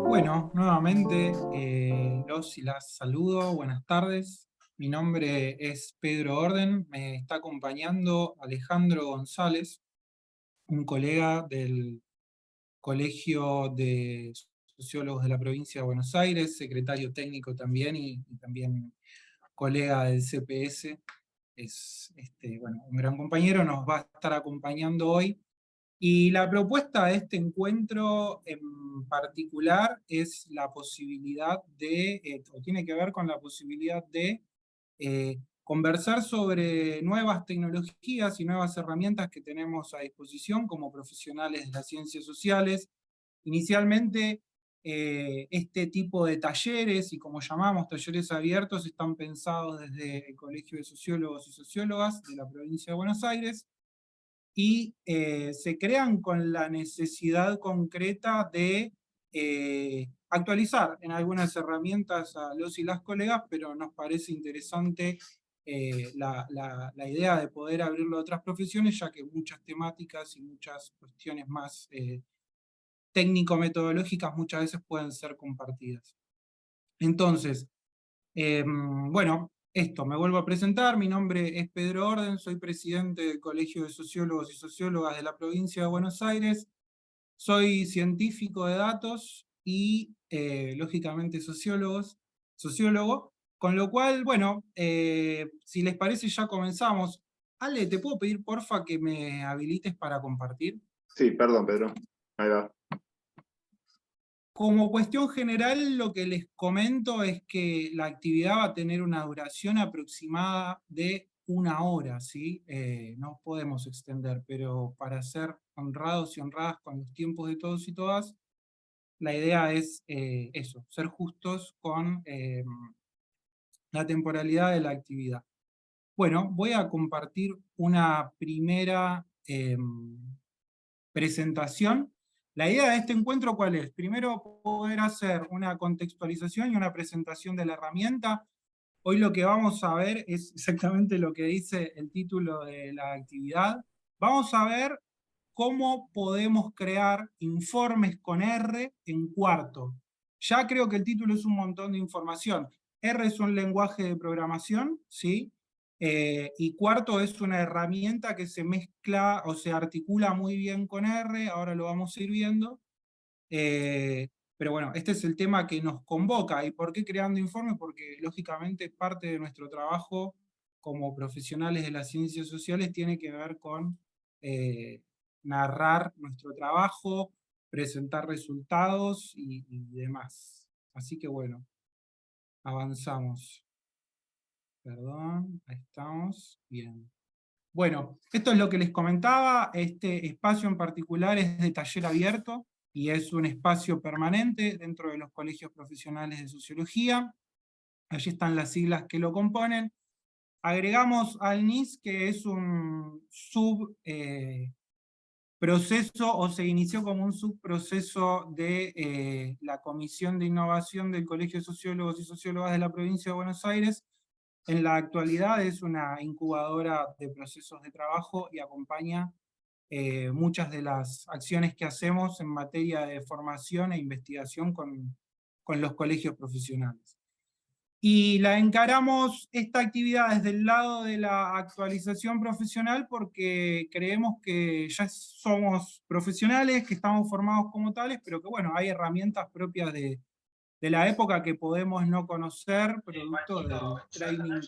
Bueno, nuevamente los y las saludo, buenas tardes. Mi nombre es Pedro Orden, me está acompañando Alejandro González, un colega del Colegio de Sociólogos de la Provincia de Buenos Aires, secretario técnico también y también colega del CPS. Es bueno, un gran compañero, nos va a estar acompañando hoy. Y la propuesta de este encuentro en particular es la posibilidad o tiene que ver con la posibilidad de conversar sobre nuevas tecnologías y nuevas herramientas que tenemos a disposición como profesionales de las ciencias sociales. Inicialmente, este tipo de talleres, y como llamamos talleres abiertos, están pensados desde el Colegio de Sociólogos y Sociólogas de la provincia de Buenos Aires, y se crean con la necesidad concreta de actualizar en algunas herramientas a los y las colegas, pero nos parece interesante la idea de poder abrirlo a otras profesiones, ya que muchas temáticas y muchas cuestiones más técnico-metodológicas muchas veces pueden ser compartidas. Entonces, bueno, me vuelvo a presentar, mi nombre es Pedro Orden, soy presidente del Colegio de Sociólogos y Sociólogas de la provincia de Buenos Aires, soy científico de datos y, lógicamente, sociólogo, con lo cual, bueno, si les parece ya comenzamos. Ale, ¿te puedo pedir porfa que me habilites para compartir? Sí, perdón, Pedro. Ahí va. Como cuestión general, lo que les comento es que la actividad va a tener una duración aproximada de 1 hora, ¿sí? No podemos extender, pero para ser honrados y honradas con los tiempos de todos y todas, la idea es eso, ser justos con la temporalidad de la actividad. Bueno, voy a compartir una primera presentación. La idea de este encuentro, ¿cuál es? Primero, poder hacer una contextualización y una presentación de la herramienta. Hoy lo que vamos a ver es exactamente lo que dice el título de la actividad. Vamos a ver cómo podemos crear informes con R en cuarto. Ya creo que el título es un montón de información. R es un lenguaje de programación, ¿sí? Y cuarto es una herramienta que se mezcla o se articula muy bien con R, ahora lo vamos a ir viendo. Eh, pero bueno, este es el tema que nos convoca. ¿Y por qué creando informes? Porque lógicamente parte de nuestro trabajo como profesionales de las ciencias sociales tiene que ver con narrar nuestro trabajo, presentar resultados y demás. Así que bueno, avanzamos. Perdón, ahí estamos. Bien. Bueno, esto es lo que les comentaba. Este espacio en particular es de taller abierto y es un espacio permanente dentro de los colegios profesionales de sociología. Allí están las siglas que lo componen. Agregamos al NIS, que es un subproceso, o se inició como un subproceso de la Comisión de Innovación del Colegio de Sociólogos y Sociólogas de la provincia de Buenos Aires. En la actualidad es una incubadora de procesos de trabajo y acompaña muchas de las acciones que hacemos en materia de formación e investigación con los colegios profesionales. Y la encaramos esta actividad desde el lado de la actualización profesional porque creemos que ya somos profesionales, que estamos formados como tales, pero que bueno, hay herramientas propias de la época que podemos no conocer, producto del training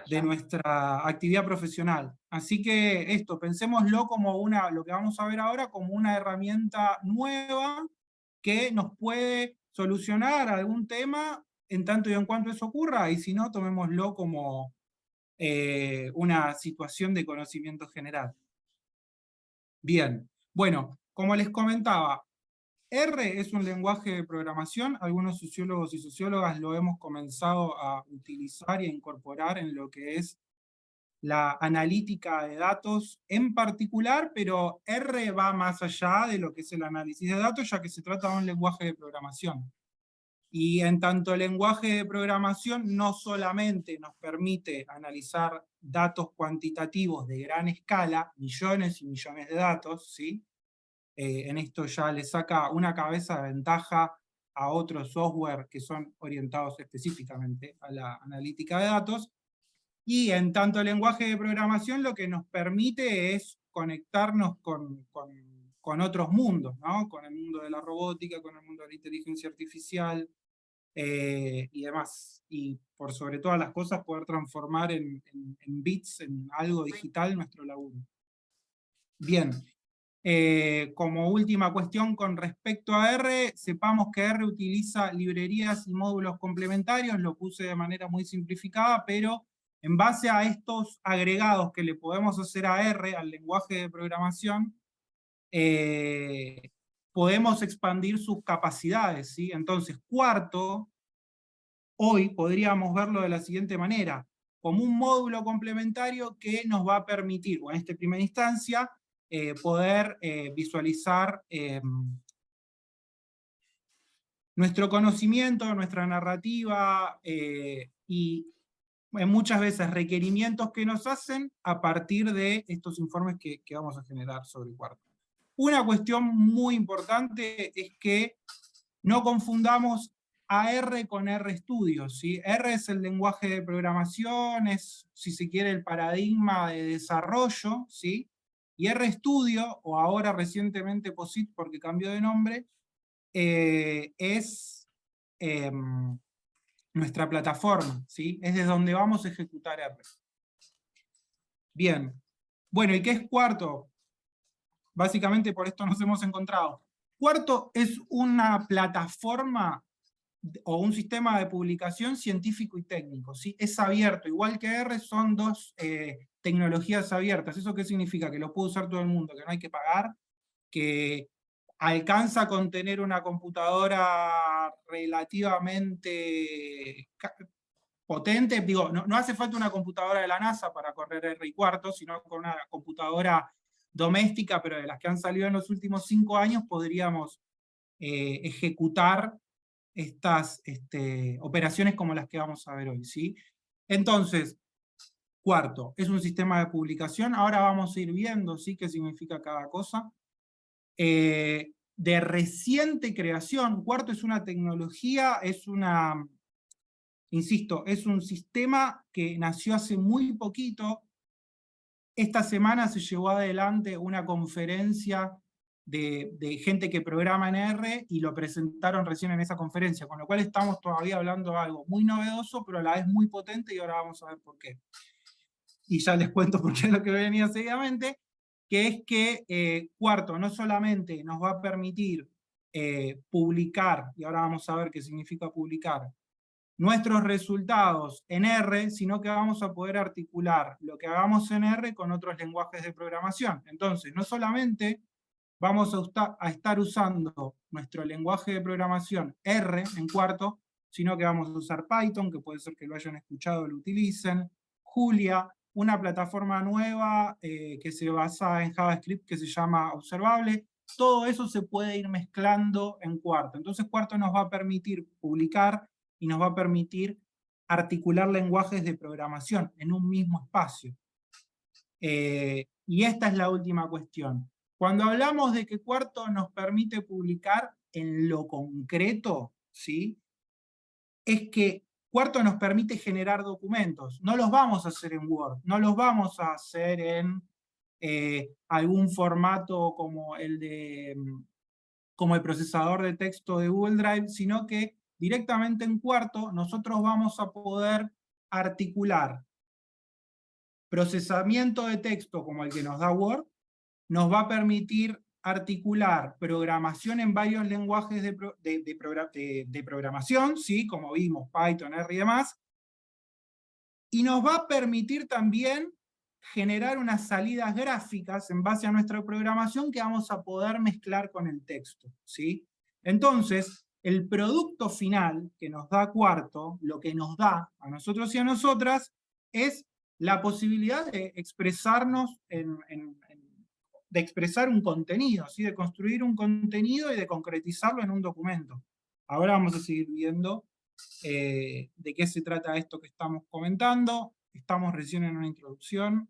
de nuestra actividad profesional. Así que esto, pensémoslo como lo que vamos a ver ahora, como una herramienta nueva que nos puede solucionar algún tema en tanto y en cuanto eso ocurra, y si no, tomémoslo como una situación de conocimiento general. Bien, bueno, como les comentaba, R es un lenguaje de programación, algunos sociólogos y sociólogas lo hemos comenzado a utilizar y a incorporar en lo que es la analítica de datos en particular, pero R va más allá de lo que es el análisis de datos, ya que se trata de un lenguaje de programación. Y en tanto el lenguaje de programación no solamente nos permite analizar datos cuantitativos de gran escala, millones y millones de datos, ¿sí? En esto ya le saca una cabeza de ventaja a otros software que son orientados específicamente a la analítica de datos, y en tanto el lenguaje de programación lo que nos permite es conectarnos con otros mundos, ¿no? Con el mundo de la robótica, con el mundo de la inteligencia artificial, y demás. Y por sobre todas las cosas, poder transformar en bits, en algo digital, nuestro laburo. Bien. Como última cuestión con respecto a R, sepamos que R utiliza librerías y módulos complementarios, lo puse de manera muy simplificada, pero en base a estos agregados que le podemos hacer a R, al lenguaje de programación, podemos expandir sus capacidades, ¿sí? Entonces, Quarto, hoy podríamos verlo de la siguiente manera, como un módulo complementario que nos va a permitir, o en esta primera instancia, poder visualizar nuestro conocimiento, nuestra narrativa, y muchas veces requerimientos que nos hacen a partir de estos informes que vamos a generar sobre Quarto. Una cuestión muy importante es que no confundamos a R con RStudio, ¿sí? R es el lenguaje de programación, es, si se quiere, el paradigma de desarrollo, ¿sí? Y RStudio, o ahora recientemente POSIT porque cambió de nombre, es nuestra plataforma, ¿sí? Es desde donde vamos a ejecutar R. Bien. Bueno, ¿y qué es Quarto? Básicamente por esto nos hemos encontrado. Quarto es una plataforma o un sistema de publicación científico y técnico, ¿sí? Es abierto, igual que R, son dos tecnologías abiertas. ¿Eso qué significa? Que lo puede usar todo el mundo, que no hay que pagar, que alcanza con tener una computadora relativamente potente. Digo, no hace falta una computadora de la NASA para correr R y Quarto, sino con una computadora doméstica, pero de las que han salido en los últimos 5 años, podríamos ejecutar estas operaciones como las que vamos a ver hoy, ¿sí? Entonces, Quarto, es un sistema de publicación. Ahora vamos a ir viendo, ¿sí?, qué significa cada cosa. De reciente creación, Quarto es una tecnología, es una, insisto, es un sistema que nació hace muy poquito. Esta semana se llevó adelante una conferencia de gente que programa en R y lo presentaron recién en esa conferencia, con lo cual estamos todavía hablando de algo muy novedoso, pero a la vez muy potente, y ahora vamos a ver por qué. Y ya les cuento por qué es lo que venía seguidamente, que es que Quarto no solamente nos va a permitir publicar, y ahora vamos a ver qué significa publicar, nuestros resultados en R, sino que vamos a poder articular lo que hagamos en R con otros lenguajes de programación. Entonces, no solamente vamos a estar usando nuestro lenguaje de programación R en Quarto, sino que vamos a usar Python, que puede ser que lo hayan escuchado o lo utilicen, Julia, una plataforma nueva que se basa en JavaScript que se llama Observable. Todo eso se puede ir mezclando en Quarto. Entonces Quarto nos va a permitir publicar y nos va a permitir articular lenguajes de programación en un mismo espacio. Y esta es la última cuestión. Cuando hablamos de que Quarto nos permite publicar en lo concreto, ¿sí?, es que Quarto nos permite generar documentos. No los vamos a hacer en Word, no los vamos a hacer en algún formato como como el procesador de texto de Google Drive, sino que directamente en Quarto nosotros vamos a poder articular procesamiento de texto como el que nos da Word, nos va a permitir articular programación en varios lenguajes de programación, ¿sí?, como vimos, Python, R y demás, y nos va a permitir también generar unas salidas gráficas en base a nuestra programación que vamos a poder mezclar con el texto, ¿sí? Entonces, el producto final que nos da Quarto, lo que nos da a nosotros y a nosotras, es la posibilidad de expresarnos de expresar un contenido, ¿sí?, de construir un contenido y de concretizarlo en un documento. Ahora vamos a seguir viendo de qué se trata esto que estamos comentando. Estamos recién en una introducción.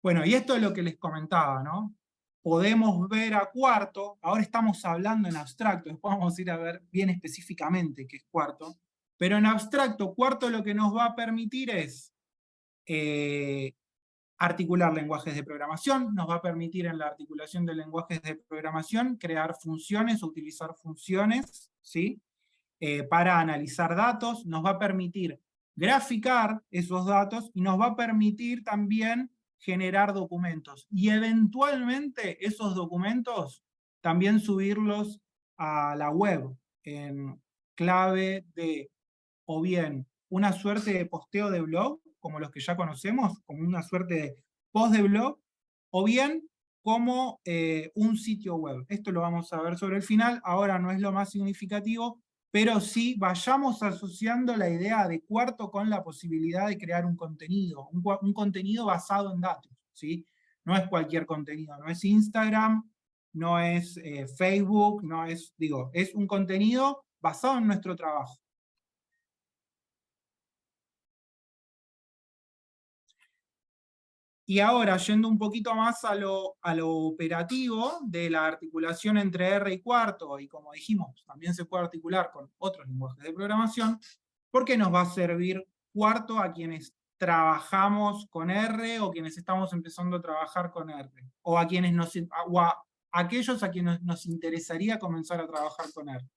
Bueno, y esto es lo que les comentaba, ¿no? Podemos ver a Quarto, ahora estamos hablando en abstracto, después vamos a ir a ver bien específicamente qué es Quarto, pero en abstracto, Quarto lo que nos va a permitir es articular lenguajes de programación, nos va a permitir en la articulación de lenguajes de programación crear funciones o utilizar funciones, ¿sí? Para analizar datos, nos va a permitir graficar esos datos y nos va a permitir también generar documentos. Y eventualmente esos documentos también subirlos a la web en clave de o bien una suerte de posteo de blog, como los que ya conocemos, como una suerte de post de blog, o bien como un sitio web. Esto lo vamos a ver sobre el final, ahora no es lo más significativo, pero sí vayamos asociando la idea de Quarto con la posibilidad de crear un contenido, un contenido basado en datos, ¿sí? No es cualquier contenido, no es Instagram, no es Facebook, no es, digo, es un contenido basado en nuestro trabajo. Y ahora, yendo un poquito más a lo operativo de la articulación entre R y Quarto, y como dijimos, también se puede articular con otros lenguajes de programación, ¿por qué nos va a servir Quarto a quienes trabajamos con R o quienes estamos empezando a trabajar con R? O a quienes aquellos a quienes nos interesaría comenzar a trabajar con R.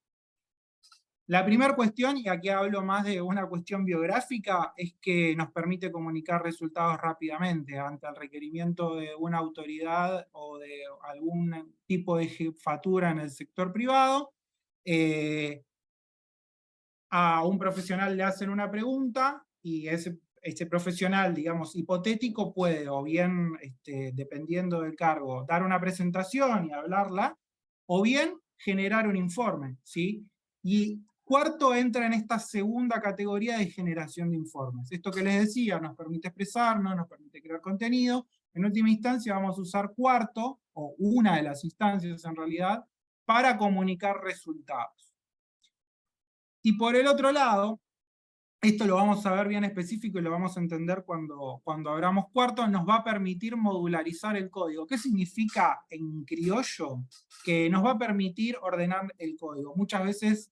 La primera cuestión, y aquí hablo más de una cuestión biográfica, es que nos permite comunicar resultados rápidamente ante el requerimiento de una autoridad o de algún tipo de jefatura en el sector privado. A un profesional le hacen una pregunta y ese profesional, digamos, hipotético puede, o bien, dependiendo del cargo, dar una presentación y hablarla, o bien generar un informe, ¿sí? Y Quarto entra en esta segunda categoría de generación de informes. Esto que les decía, nos permite expresarnos, nos permite crear contenido. En última instancia vamos a usar Quarto, o una de las instancias en realidad, para comunicar resultados. Y por el otro lado, esto lo vamos a ver bien específico y lo vamos a entender cuando abramos Quarto, nos va a permitir modularizar el código. ¿Qué significa en criollo? Que nos va a permitir ordenar el código. Muchas veces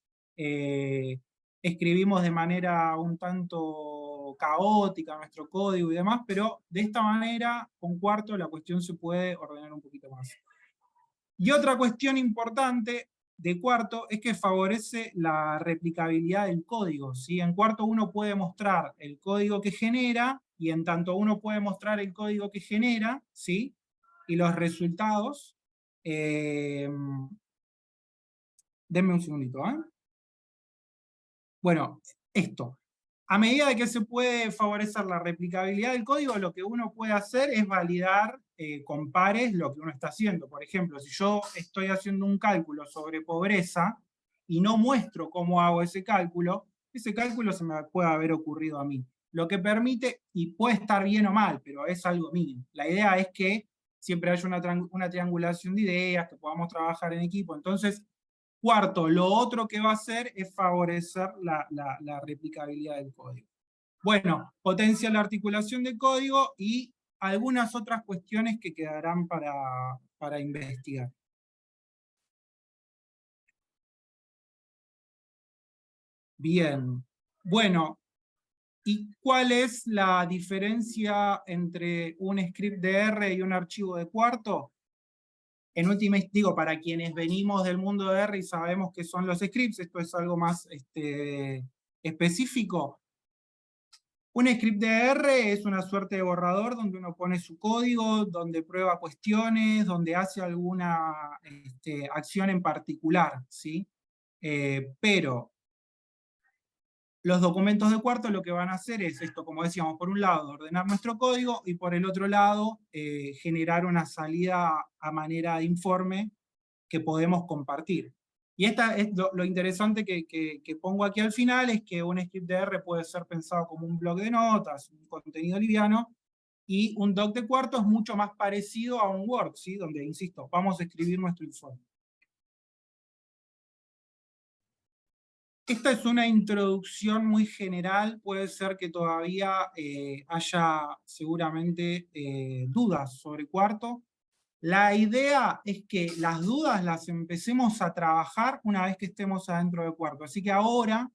escribimos de manera un tanto caótica nuestro código y demás, pero de esta manera, con Quarto, la cuestión se puede ordenar un poquito más. Y otra cuestión importante de Quarto es que favorece la replicabilidad del código, ¿sí? En Quarto uno puede mostrar el código que genera, y en tanto uno puede mostrar el código que genera, ¿sí? Y los resultados, denme un segundito, ¿eh? Bueno, esto. A medida de que se puede favorecer la replicabilidad del código, lo que uno puede hacer es validar con pares lo que uno está haciendo. Por ejemplo, si yo estoy haciendo un cálculo sobre pobreza y no muestro cómo hago ese cálculo se me puede haber ocurrido a mí. Lo que permite, y puede estar bien o mal, pero es algo mínimo. La idea es que siempre haya una triangulación de ideas, que podamos trabajar en equipo. Entonces, Quarto, lo otro que va a hacer es favorecer la replicabilidad del código. Bueno, potencia la articulación del código y algunas otras cuestiones que quedarán para investigar. Bien, bueno, ¿y cuál es la diferencia entre un script de R y un archivo de Quarto? En última, digo, para quienes venimos del mundo de R y sabemos qué son los scripts, esto es algo más específico. Un script de R es una suerte de borrador donde uno pone su código, donde prueba cuestiones, donde hace alguna acción en particular, ¿sí? Pero los documentos de Quarto lo que van a hacer es esto, como decíamos, por un lado, ordenar nuestro código, y por el otro lado, generar una salida a manera de informe que podemos compartir. Y esta es lo interesante que pongo aquí al final, es que un script de R puede ser pensado como un blog de notas, un contenido liviano, y un doc de Quarto es mucho más parecido a un Word, ¿sí? Donde, insisto, vamos a escribir nuestro informe. Esta es una introducción muy general, puede ser que todavía haya seguramente dudas sobre cuarto. La idea es que las dudas las empecemos a trabajar una vez que estemos adentro de cuarto. Así que ahora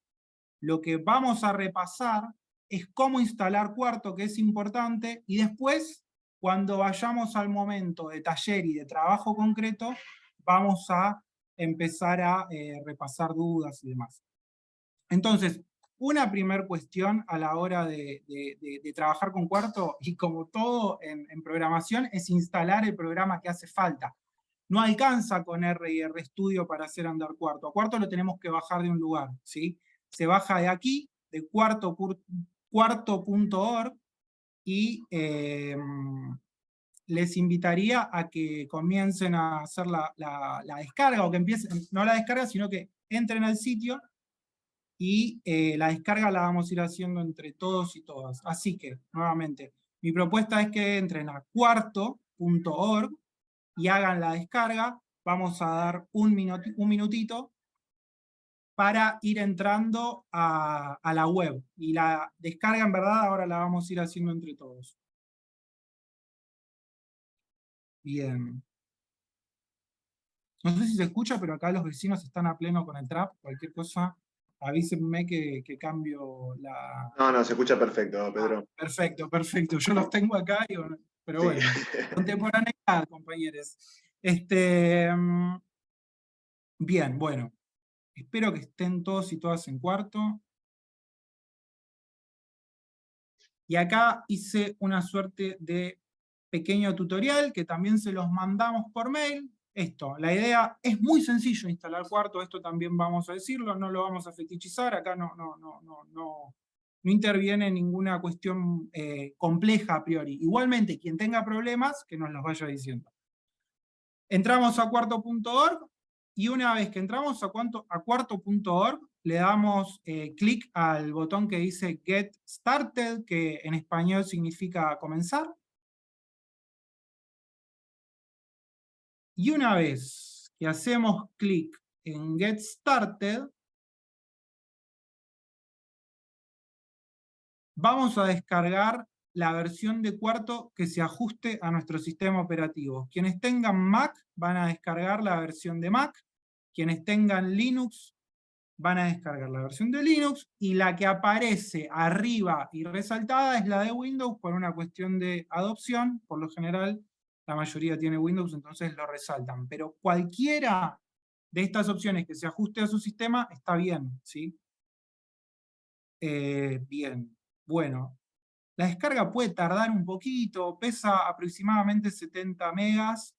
lo que vamos a repasar es cómo instalar cuarto, que es importante, y después, cuando vayamos al momento de taller y de trabajo concreto, vamos a empezar a repasar dudas y demás. Entonces, una primera cuestión a la hora de trabajar con cuarto, y como todo en programación, es instalar el programa que hace falta. No alcanza con R y RStudio para hacer andar cuarto. A cuarto lo tenemos que bajar de un lugar, ¿sí? Se baja de aquí, de cuarto.org, y les invitaría a que comiencen a hacer la descarga, o que empiecen, no la descarga, sino que entren al sitio, y la descarga la vamos a ir haciendo entre todos y todas. Así que, nuevamente, mi propuesta es que entren a cuarto.org y hagan la descarga. Vamos a dar un minutito para ir entrando a la web. Y la descarga, en verdad, ahora la vamos a ir haciendo entre todos. Bien. No sé si se escucha, pero acá los vecinos están a pleno con el trap. Cualquier cosa, avísenme que cambio la... No, se escucha perfecto, Pedro. Perfecto, perfecto. Yo los tengo acá, pero Sí. bueno. Contemporaneidad, compañeros. Bien, bueno. Espero que estén todos y todas en cuarto. Y acá hice una suerte de pequeño tutorial que también se los mandamos por mail. Esto, la idea es muy sencillo instalar cuarto, esto también vamos a decirlo, no lo vamos a fetichizar, acá no interviene ninguna cuestión compleja a priori. Igualmente, quien tenga problemas, que nos los vaya diciendo. Entramos a cuarto.org, y una vez que entramos a cuarto.org, le damos clic al botón que dice Get Started, que en español significa comenzar. Y una vez que hacemos clic en Get Started, vamos a descargar la versión de cuarto que se ajuste a nuestro sistema operativo. Quienes tengan Mac van a descargar la versión de Mac, quienes tengan Linux van a descargar la versión de Linux, y la que aparece arriba y resaltada es la de Windows por una cuestión de adopción. Por lo general, la mayoría tiene Windows, entonces lo resaltan. Pero cualquiera de estas opciones que se ajuste a su sistema está bien, ¿sí? Bien, bueno. La descarga puede tardar un poquito, pesa aproximadamente 70 megas,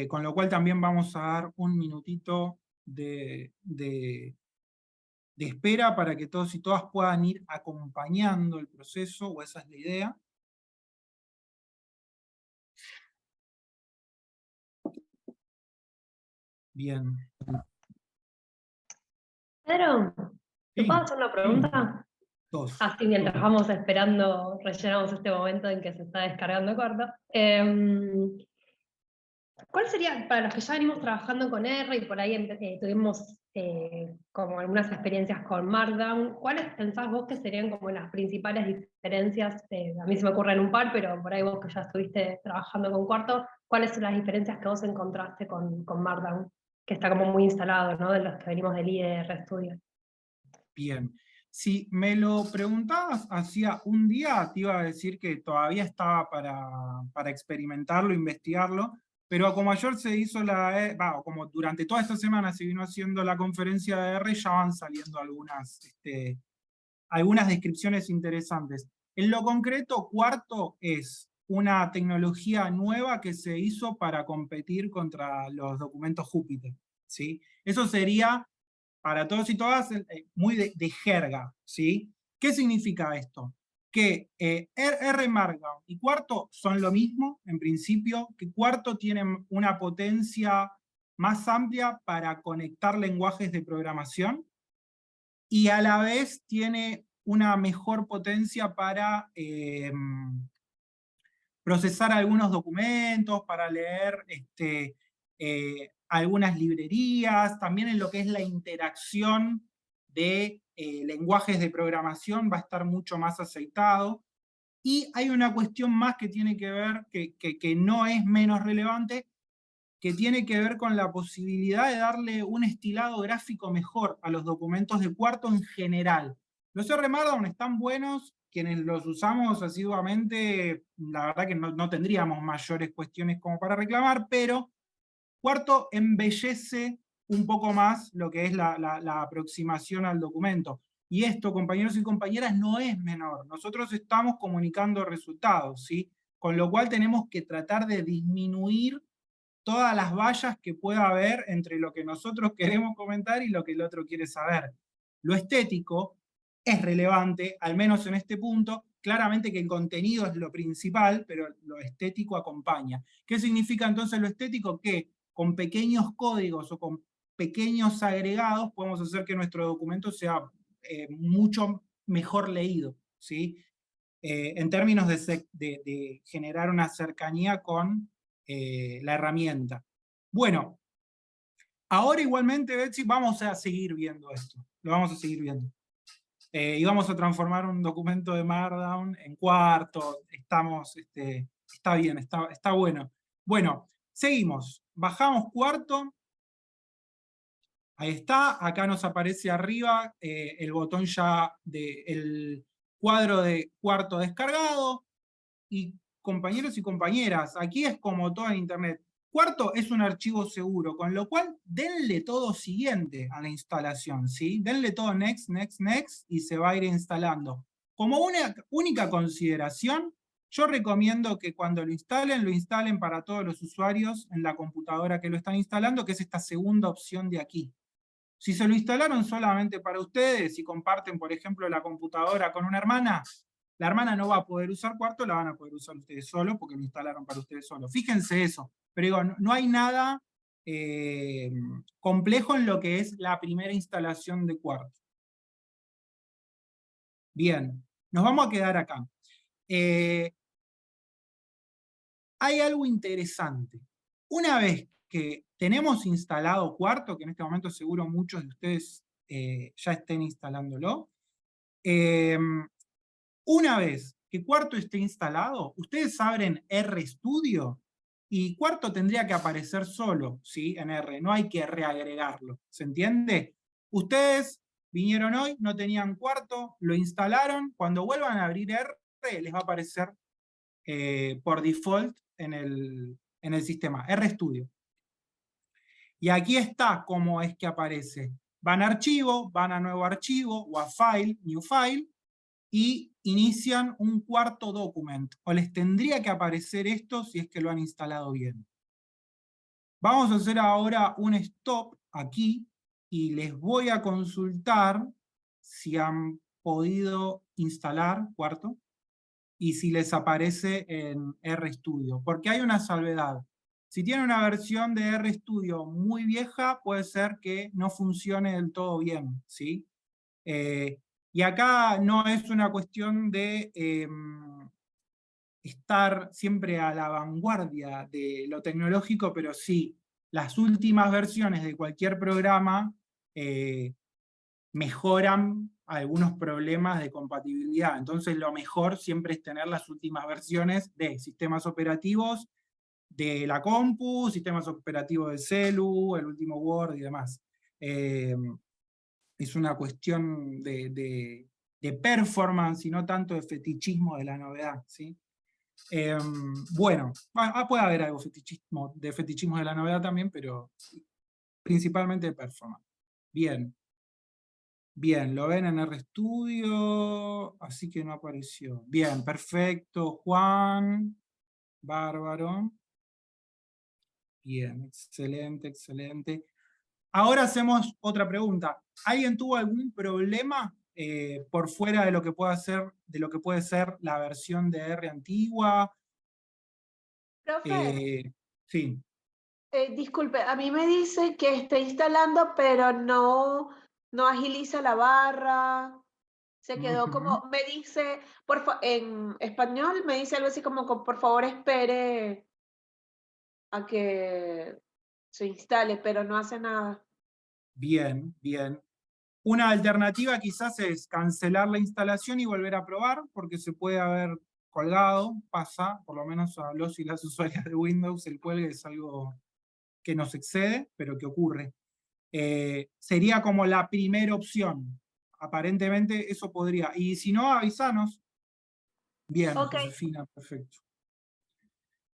con lo cual también vamos a dar un minutito de espera para que todos y todas puedan ir acompañando el proceso, o esa es la idea. Bien. Pedro, ¿te Sí, puedo hacer una pregunta? dos. Así mientras vamos esperando, rellenamos este momento en que se está descargando corto. ¿Cuál sería, para los que ya venimos trabajando con R y por ahí tuvimos como algunas experiencias con Markdown, ¿cuáles pensás vos que serían como las principales diferencias? A mí se me ocurren un par, pero por ahí vos que ya estuviste trabajando con Cuarto, ¿cuáles son las diferencias que vos encontraste con Markdown? Que está como muy instalado, ¿no? De los que venimos del IDE RStudio. Bien. Si me lo preguntabas hacía un día, te iba a decir que todavía estaba para experimentarlo, investigarlo, pero como ayer se hizo como durante toda esta semana se vino haciendo la conferencia de R, ya van saliendo algunas descripciones interesantes. En lo concreto, Cuarto es una tecnología nueva que se hizo para competir contra los documentos Jupyter, ¿sí? Eso sería, para todos y todas, muy de jerga, ¿sí? ¿Qué significa esto? Que R Markdown y Cuarto son lo mismo, en principio, que Cuarto tiene una potencia más amplia para conectar lenguajes de programación, y a la vez tiene una mejor potencia para procesar algunos documentos, para leer algunas librerías, también en lo que es la interacción de lenguajes de programación va a estar mucho más aceitado. Y hay una cuestión más que tiene que ver, que no es menos relevante, que tiene que ver con la posibilidad de darle un estilado gráfico mejor a los documentos de cuarto en general. Los R Markdown están buenos, quienes los usamos asiduamente, la verdad que no tendríamos mayores cuestiones como para reclamar, pero cuarto embellece un poco más lo que es la aproximación al documento. Y esto, compañeros y compañeras, no es menor. Nosotros estamos comunicando resultados, ¿sí? Con lo cual tenemos que tratar de disminuir todas las vallas que pueda haber entre lo que nosotros queremos comentar y lo que el otro quiere saber. Lo estético es relevante, al menos en este punto. Claramente que el contenido es lo principal, pero lo estético acompaña. ¿Qué significa entonces lo estético? Que con pequeños códigos o con pequeños agregados podemos hacer que nuestro documento sea mucho mejor leído, ¿sí? En términos de generar una cercanía con la herramienta. Bueno, ahora igualmente, Betsy, vamos a seguir viendo esto. Lo vamos a seguir viendo. Y vamos a transformar un documento de Markdown en cuarto. Está bien, está bueno. Bueno, seguimos. Bajamos cuarto. Ahí está. Acá nos aparece arriba el botón ya del cuadro de cuarto descargado. Y compañeros y compañeras, aquí es como todo en Internet. Cuarto es un archivo seguro, con lo cual denle todo siguiente a la instalación, ¿sí? Denle todo next, next, next, y se va a ir instalando. Como una única consideración, yo recomiendo que cuando lo instalen para todos los usuarios en la computadora que lo están instalando, que es esta segunda opción de aquí. Si se lo instalaron solamente para ustedes y comparten, por ejemplo, la computadora con una hermana, la hermana no va a poder usar cuarto, la van a poder usar ustedes solos porque lo instalaron para ustedes solos. Fíjense eso. Pero digo, no hay nada complejo en lo que es la primera instalación de cuarto. Bien, nos vamos a quedar acá. Hay algo interesante. Una vez que tenemos instalado cuarto, que en este momento seguro muchos de ustedes ya estén instalándolo, una vez que cuarto esté instalado, ustedes abren RStudio y cuarto tendría que aparecer solo, ¿sí? En R, no hay que reagregarlo, ¿se entiende? Ustedes vinieron hoy, no tenían cuarto, lo instalaron, cuando vuelvan a abrir R, les va a aparecer por default en el sistema, RStudio. Y aquí está cómo es que aparece. Van a archivo, van a nuevo archivo, o a file, new file, y inician un cuarto documento. O les tendría que aparecer esto si es que lo han instalado bien. Vamos a hacer ahora un stop aquí, y les voy a consultar si han podido instalar cuarto, y si les aparece en RStudio, porque hay una salvedad. Si tiene una versión de RStudio muy vieja, puede ser que no funcione del todo bien, ¿sí? Y acá no es una cuestión de estar siempre a la vanguardia de lo tecnológico, pero sí, las últimas versiones de cualquier programa mejoran algunos problemas de compatibilidad. Entonces lo mejor siempre es tener las últimas versiones de sistemas operativos de la compu, sistemas operativos de celu, el último Word y demás. Es una cuestión de performance y no tanto de fetichismo de la novedad, ¿sí? Bueno, puede haber algo de fetichismo de la novedad también, pero principalmente de performance. Bien. Bien, lo ven en RStudio, así que no apareció. Bien, perfecto, Juan, bárbaro. Bien, excelente, excelente. Ahora hacemos otra pregunta. ¿Alguien tuvo algún problema por fuera de lo que puede ser la versión de R antigua? Profe, Sí. disculpe, a mí me dice que está instalando, pero no agiliza la barra. Se quedó como, me dice, en español me dice algo así como, por favor espere a que se instale, pero no hace nada. Bien, bien. Una alternativa quizás es cancelar la instalación y volver a probar, porque se puede haber colgado, pasa, por lo menos a los y las usuarias de Windows, el cuelgue es algo que nos excede, pero que ocurre. Sería como la primera opción. Aparentemente eso podría. Y si no, avisanos. Bien, Ok. Josefina, perfecto.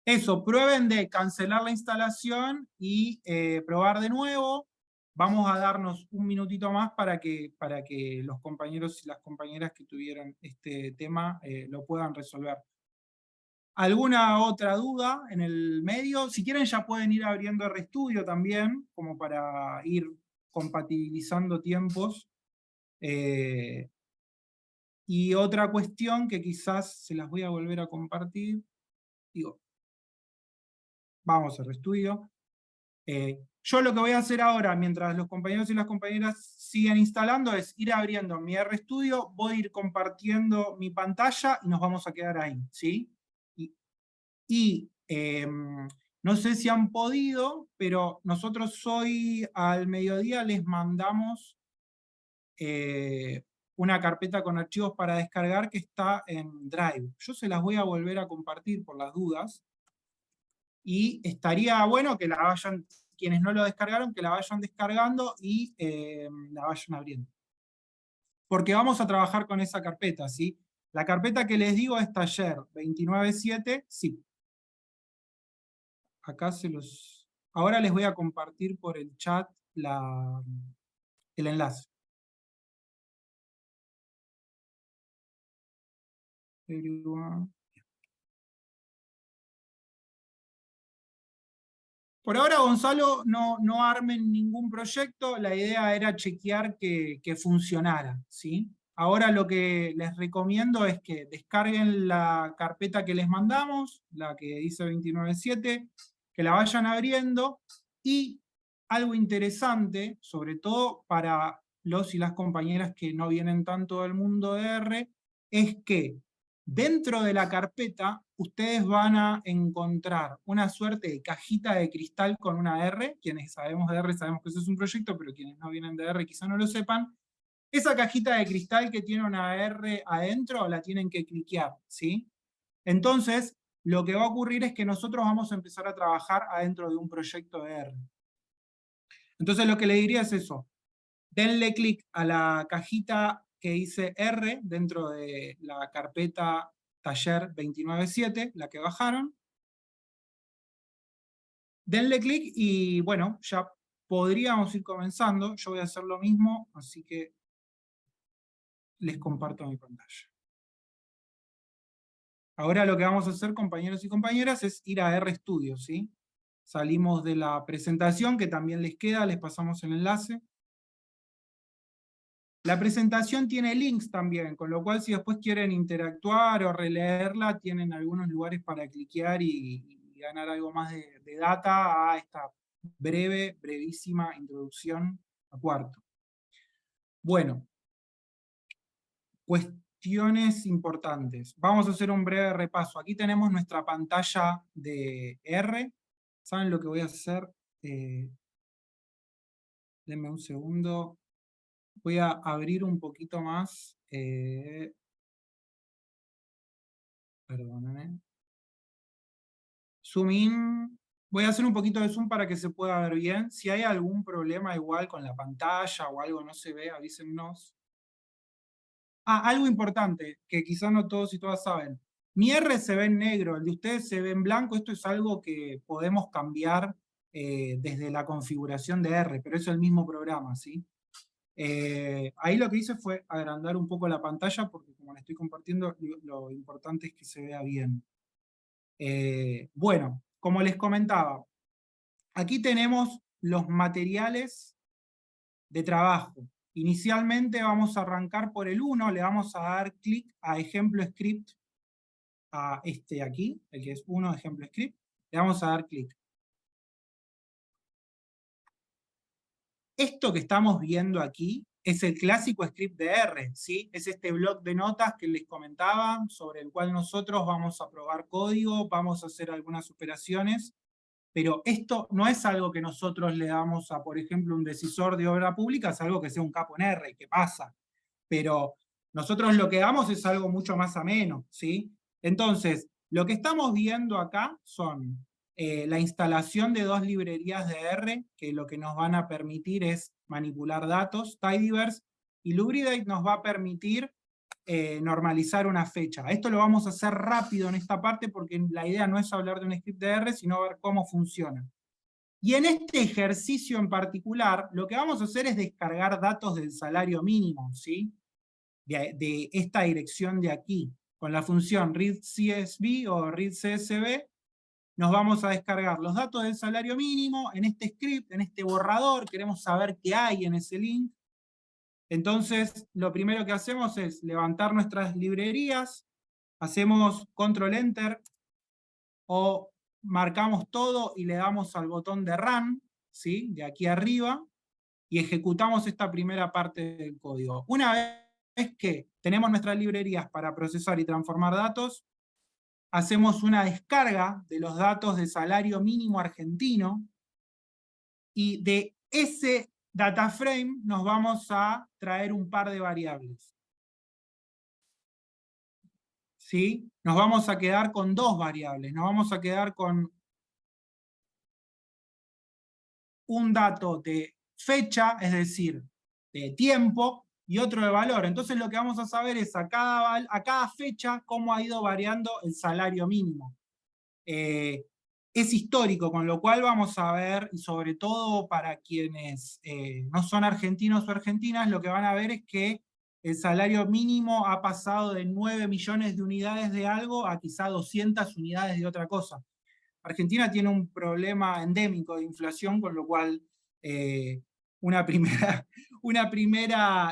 Eso, prueben de cancelar la instalación y probar de nuevo. Vamos a darnos un minutito más para que los compañeros y las compañeras que tuvieron este tema lo puedan resolver. ¿Alguna otra duda en el medio? Si quieren ya pueden ir abriendo RStudio también, como para ir compatibilizando tiempos. Y otra cuestión que quizás se las voy a volver a compartir. Digo, vamos a RStudio. Yo lo que voy a hacer ahora, mientras los compañeros y las compañeras siguen instalando, es ir abriendo mi RStudio, voy a ir compartiendo mi pantalla y nos vamos a quedar ahí, ¿sí? No sé si han podido, pero nosotros hoy al mediodía les mandamos una carpeta con archivos para descargar que está en Drive. Yo se las voy a volver a compartir por las dudas. Y estaría bueno que la vayan, quienes no lo descargaron, que la vayan descargando y la vayan abriendo. Porque vamos a trabajar con esa carpeta, ¿sí? La carpeta que les digo es taller 29.7, sí. Acá se los... Ahora les voy a compartir por el chat el enlace. Por ahora, Gonzalo, no armen ningún proyecto, la idea era chequear que funcionara, ¿sí? Ahora lo que les recomiendo es que descarguen la carpeta que les mandamos, la que dice 29.7, que la vayan abriendo, y algo interesante, sobre todo para los y las compañeras que no vienen tanto del mundo de R, es que dentro de la carpeta ustedes van a encontrar una suerte de cajita de cristal con una R. Quienes sabemos de R sabemos que eso es un proyecto, pero quienes no vienen de R quizá no lo sepan. Esa cajita de cristal que tiene una R adentro la tienen que cliquear, ¿sí? Entonces, lo que va a ocurrir es que nosotros vamos a empezar a trabajar adentro de un proyecto de R. Entonces lo que le diría es eso. Denle clic a la cajita que dice R dentro de la carpeta taller 29.7, la que bajaron. Denle clic y bueno, ya podríamos ir comenzando. Yo voy a hacer lo mismo, así que les comparto mi pantalla. Ahora lo que vamos a hacer, compañeros y compañeras, es ir a RStudio, ¿sí? Salimos de la presentación, que también les queda, les pasamos el enlace. La presentación tiene links también, con lo cual si después quieren interactuar o releerla, tienen algunos lugares para cliquear y ganar algo más de data a esta brevísima introducción a cuarto. Bueno, cuestiones importantes. Vamos a hacer un breve repaso. Aquí tenemos nuestra pantalla de R. ¿Saben lo que voy a hacer? Denme un segundo. Voy a abrir un poquito más. Perdónenme. Zoom in. Voy a hacer un poquito de zoom para que se pueda ver bien. Si hay algún problema igual con la pantalla o algo no se ve, avísennos. Algo importante, que quizás no todos y todas saben. Mi R se ve en negro, el de ustedes se ve en blanco. Esto es algo que podemos cambiar desde la configuración de R, pero es el mismo programa, ¿sí? Ahí lo que hice fue agrandar un poco la pantalla, porque como la estoy compartiendo, lo importante es que se vea bien. Bueno, como les comentaba, aquí tenemos los materiales de trabajo. Inicialmente vamos a arrancar por el 1, le vamos a dar clic a ejemplo script, a este aquí, el que es 1, ejemplo script, le vamos a dar clic. Esto que estamos viendo aquí es el clásico script de R, ¿sí? Es este bloc de notas que les comentaba, sobre el cual nosotros vamos a probar código, vamos a hacer algunas operaciones. pero esto no es algo que nosotros le damos a, por ejemplo, un decisor de obra pública, es algo que sea un capo en R, que pasa. Pero nosotros lo que damos es algo mucho más ameno, ¿sí? Entonces, lo que estamos viendo acá son la instalación de 2 librerías de R, que lo que nos van a permitir es manipular datos. Tidyverse y Lubridate nos va a permitir normalizar una fecha. Esto lo vamos a hacer rápido en esta parte porque la idea no es hablar de un script de R, sino ver cómo funciona. Y en este ejercicio en particular, lo que vamos a hacer es descargar datos del salario mínimo, ¿sí? De esta dirección de aquí. Con la función readCSV o readCSV, nos vamos a descargar los datos del salario mínimo en este script, en este borrador, queremos saber qué hay en ese link. Entonces, lo primero que hacemos es levantar nuestras librerías, hacemos Control Enter, o marcamos todo y le damos al botón de Run, ¿sí? De aquí arriba, y ejecutamos esta primera parte del código. Una vez que tenemos nuestras librerías para procesar y transformar datos, hacemos una descarga de los datos de salario mínimo argentino, y de ese data frame nos vamos a traer un par de variables. ¿Sí? Nos vamos a quedar con 2 variables. Nos vamos a quedar con un dato de fecha, es decir, de tiempo, y otro de valor. Entonces lo que vamos a saber es a cada fecha cómo ha ido variando el salario mínimo. Es histórico, con lo cual vamos a ver, y sobre todo para quienes no son argentinos o argentinas, lo que van a ver es que el salario mínimo ha pasado de 9 millones de unidades de algo a quizá 200 unidades de otra cosa. Argentina tiene un problema endémico de inflación, con lo cual una primera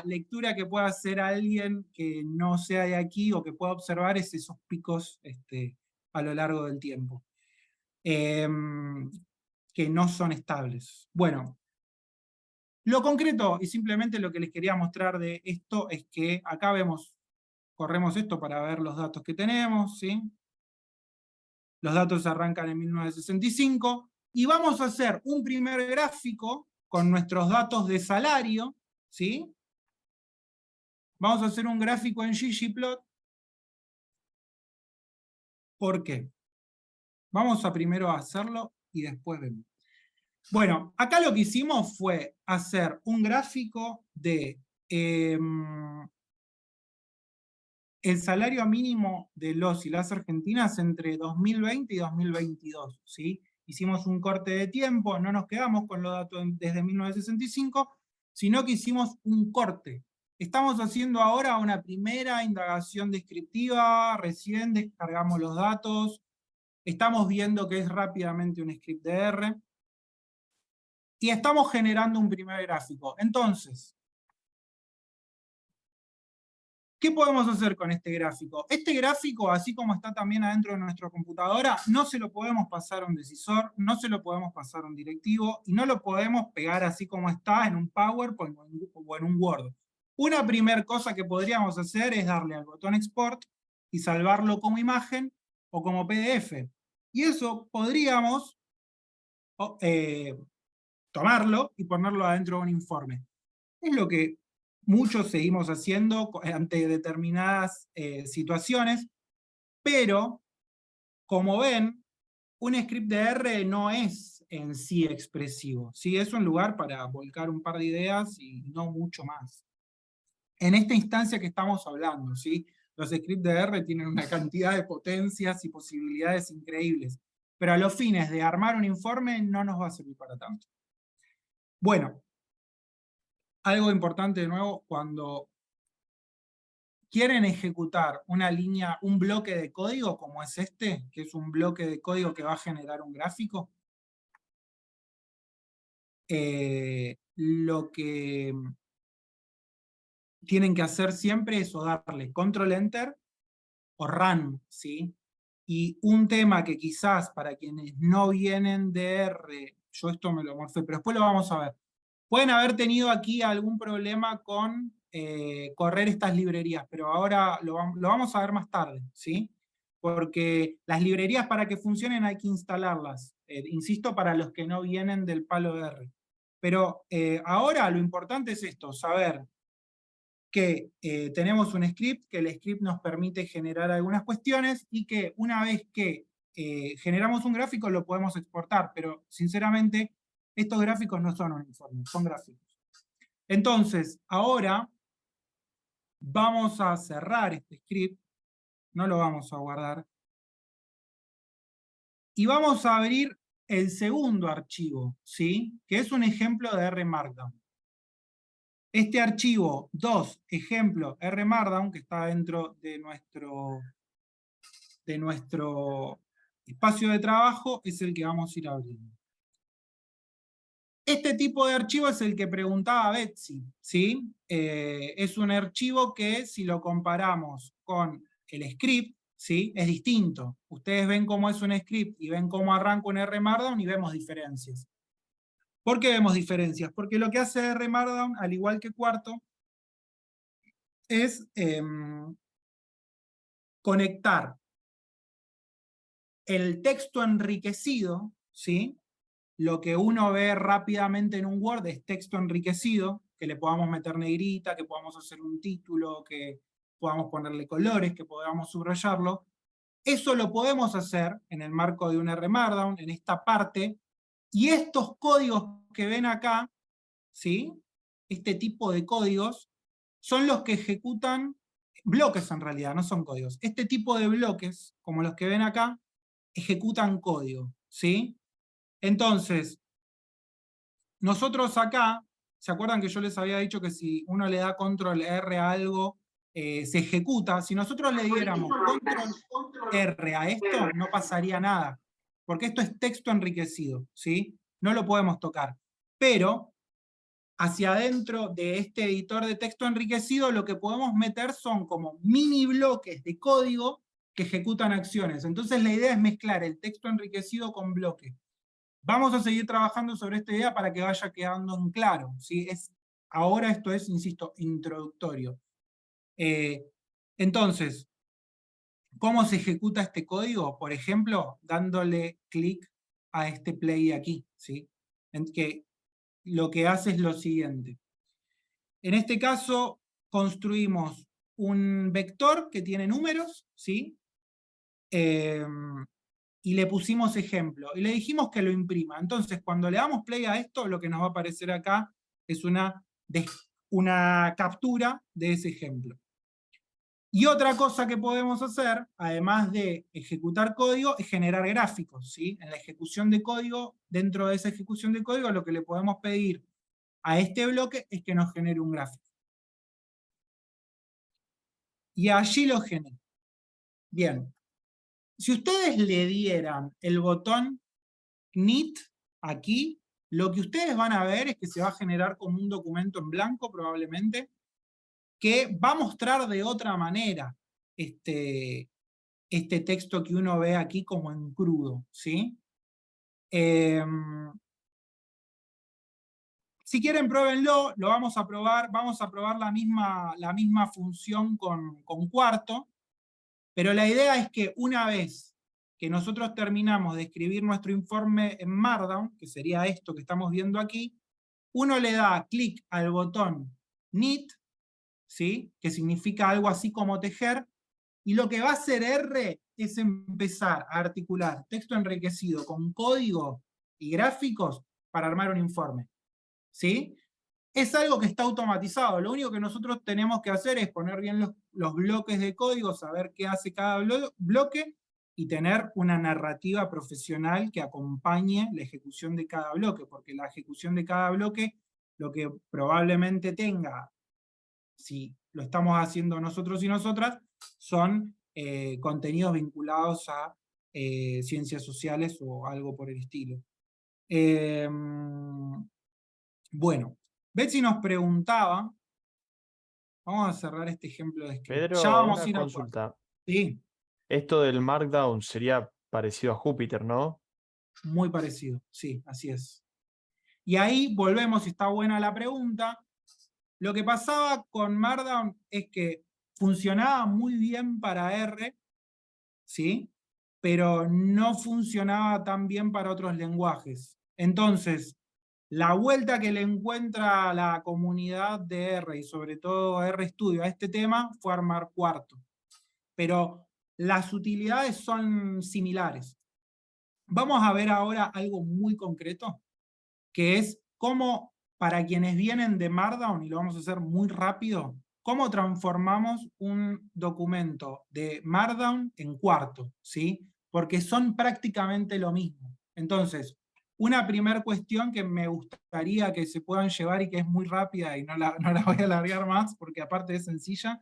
lectura que pueda hacer alguien que no sea de aquí o que pueda observar es esos picos a lo largo del tiempo. Que no son estables. Bueno, lo concreto y simplemente lo que les quería mostrar de esto es que acá corremos esto para ver los datos que tenemos, ¿sí? Los datos arrancan en 1965, y vamos a hacer un primer gráfico con nuestros datos de salario, ¿sí? Vamos a hacer un gráfico en ggplot. ¿Por qué? Vamos a primero hacerlo y después vemos. Bueno, acá lo que hicimos fue hacer un gráfico de el salario mínimo de los y las argentinas entre 2020 y 2022, ¿sí? Hicimos un corte de tiempo, no nos quedamos con los datos desde 1965, sino que hicimos un corte. Estamos haciendo ahora una primera indagación descriptiva, recién descargamos los datos, estamos viendo que es rápidamente un script de R, y estamos generando un primer gráfico. Entonces, ¿qué podemos hacer con este gráfico? Este gráfico, así como está también adentro de nuestra computadora, no se lo podemos pasar a un decisor, no se lo podemos pasar a un directivo, y no lo podemos pegar así como está en un PowerPoint o en un Word. Una primera cosa que podríamos hacer es darle al botón Export y salvarlo como imagen o como PDF. Y eso podríamos tomarlo y ponerlo adentro de un informe. Es lo que muchos seguimos haciendo ante determinadas situaciones, pero, como ven, un script de R no es en sí expresivo, ¿sí? Es un lugar para volcar un par de ideas y no mucho más. En esta instancia que estamos hablando, ¿sí? Los scripts de R tienen una cantidad de potencias y posibilidades increíbles, pero a los fines de armar un informe no nos va a servir para tanto. Bueno, algo importante de nuevo, cuando quieren ejecutar una línea, un bloque de código como es este, que es un bloque de código que va a generar un gráfico, lo que tienen que hacer siempre es o darle Control Enter o Run, ¿sí? Y un tema que quizás para quienes no vienen de R, yo esto me lo morfé, pero después lo vamos a ver, pueden haber tenido aquí algún problema con correr estas librerías, pero ahora lo vamos a ver más tarde, ¿sí? Porque las librerías, para que funcionen hay que instalarlas insisto, para los que no vienen del palo de R. Pero ahora lo importante es esto, saber que tenemos un script, que el script nos permite generar algunas cuestiones y que una vez que generamos un gráfico lo podemos exportar, pero sinceramente estos gráficos no son un informe, son gráficos. Entonces, ahora vamos a cerrar este script, no lo vamos a guardar, y vamos a abrir el segundo archivo, ¿sí? Que es un ejemplo de R Markdown. Este archivo 2, ejemplo R Markdown, que está dentro de nuestro espacio de trabajo, es el que vamos a ir abriendo. Este tipo de archivo es el que preguntaba Betsy, ¿sí? Es un archivo que, si lo comparamos con el script, ¿sí? Es distinto. Ustedes ven cómo es un script y ven cómo arranca un R Markdown y vemos diferencias. ¿Por qué vemos diferencias? Porque lo que hace R Markdown, al igual que Quarto, es conectar el texto enriquecido, ¿sí? Lo que uno ve rápidamente en un Word es texto enriquecido, que le podamos meter negrita, que podamos hacer un título, que podamos ponerle colores, que podamos subrayarlo. Eso lo podemos hacer en el marco de un R Markdown, en esta parte, y estos códigos que ven acá, ¿sí? Este tipo de códigos, son los que ejecutan, bloques en realidad, no son códigos. Este tipo de bloques, como los que ven acá, ejecutan código, ¿sí? Entonces, nosotros acá, ¿se acuerdan que yo les había dicho que si uno le da control R a algo, se ejecuta? Si nosotros le diéramos control R a esto, no pasaría nada, porque esto es texto enriquecido, ¿sí? No lo podemos tocar. Pero, hacia adentro de este editor de texto enriquecido, lo que podemos meter son como mini bloques de código que ejecutan acciones. Entonces la idea es mezclar el texto enriquecido con bloques. Vamos a seguir trabajando sobre esta idea para que vaya quedando en claro, ¿sí? Ahora esto es, insisto, introductorio. Entonces, ¿cómo se ejecuta este código? Por ejemplo, dándole clic a este play aquí, ¿sí? En que lo que hace es lo siguiente. En este caso, construimos un vector que tiene números, ¿sí? Y le pusimos ejemplo, y le dijimos que lo imprima. Entonces, cuando le damos play a esto, lo que nos va a aparecer acá es una captura de ese ejemplo. Y otra cosa que podemos hacer, además de ejecutar código, es generar gráficos, ¿sí? En la ejecución de código, dentro de esa ejecución de código, lo que le podemos pedir a este bloque es que nos genere un gráfico. Y allí lo genera. Bien. Si ustedes le dieran el botón knit aquí, lo que ustedes van a ver es que se va a generar como un documento en blanco probablemente, que va a mostrar de otra manera este texto que uno ve aquí como en crudo, ¿sí? Si quieren, pruébenlo, lo vamos a probar la misma función con Quarto, pero la idea es que una vez que nosotros terminamos de escribir nuestro informe en Markdown, que sería esto que estamos viendo aquí, uno le da clic al botón knit, ¿sí? Que significa algo así como tejer, y lo que va a hacer R es empezar a articular texto enriquecido con código y gráficos para armar un informe, ¿sí? Es algo que está automatizado, lo único que nosotros tenemos que hacer es poner bien los bloques de código, saber qué hace cada bloque, y tener una narrativa profesional que acompañe la ejecución de cada bloque, porque la ejecución de cada bloque, lo que probablemente tenga, si lo estamos haciendo nosotros y nosotras, son contenidos vinculados a ciencias sociales o algo por el estilo. Bueno, Betsy nos preguntaba, vamos a cerrar este ejemplo de script. Pedro, Ya vamos a una ir a consulta. Sí, Esto del Markdown sería parecido a Júpiter, ¿no? muy parecido, sí, así es. Y ahí volvemos, está buena la pregunta. Lo que pasaba con Markdown es que funcionaba muy bien para R, ¿sí? pero no funcionaba tan bien para otros lenguajes. Entonces, la vuelta que le encuentra la comunidad de R, y sobre todo RStudio, a este tema, fue armar Quarto. Pero las utilidades son similares. Vamos a ver ahora algo muy concreto, que es cómo, para quienes vienen de Markdown, y lo vamos a hacer muy rápido, cómo transformamos un documento de Markdown en Quarto, ¿sí? Porque son prácticamente lo mismo. Entonces, una primera cuestión que me gustaría que se puedan llevar y que es muy rápida y no la voy a alargar más porque aparte es sencilla,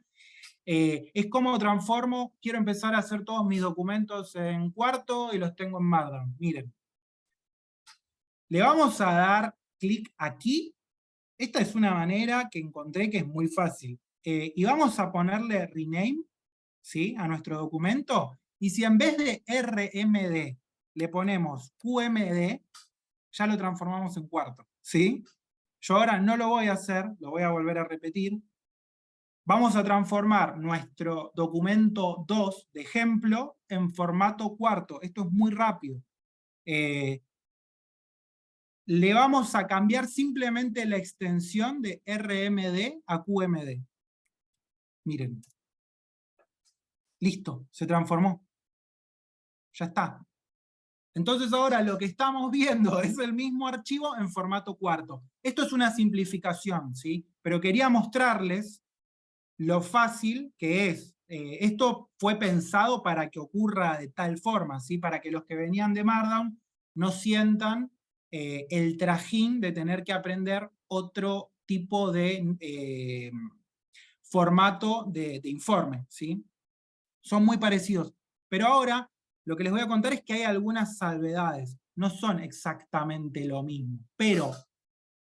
es cómo transformo, quiero empezar a hacer todos mis documentos en Quarto y los tengo en Markdown. Miren. Le vamos a dar clic aquí. Esta es una manera que encontré que es muy fácil. Y vamos a ponerle rename, ¿sí?, a nuestro documento. Y si en vez de RMD le ponemos QMD, ya lo transformamos en Quarto, ¿sí? Yo ahora no lo voy a hacer, lo voy a volver a repetir. Vamos a transformar nuestro documento 2 de ejemplo en formato Quarto. Esto es muy rápido. Le vamos a cambiar simplemente la extensión de RMD a QMD. Miren. Listo, se transformó. Ya está. Entonces ahora lo que estamos viendo es el mismo archivo en formato Quarto. Esto es una simplificación, ¿sí? Pero quería mostrarles lo fácil que es. Esto fue pensado para que ocurra de tal forma, ¿sí? Para que los que venían de Markdown no sientan el trajín de tener que aprender otro tipo de formato de informe, ¿sí? Son muy parecidos. Pero ahora lo que les voy a contar es que hay algunas salvedades. No son exactamente lo mismo, pero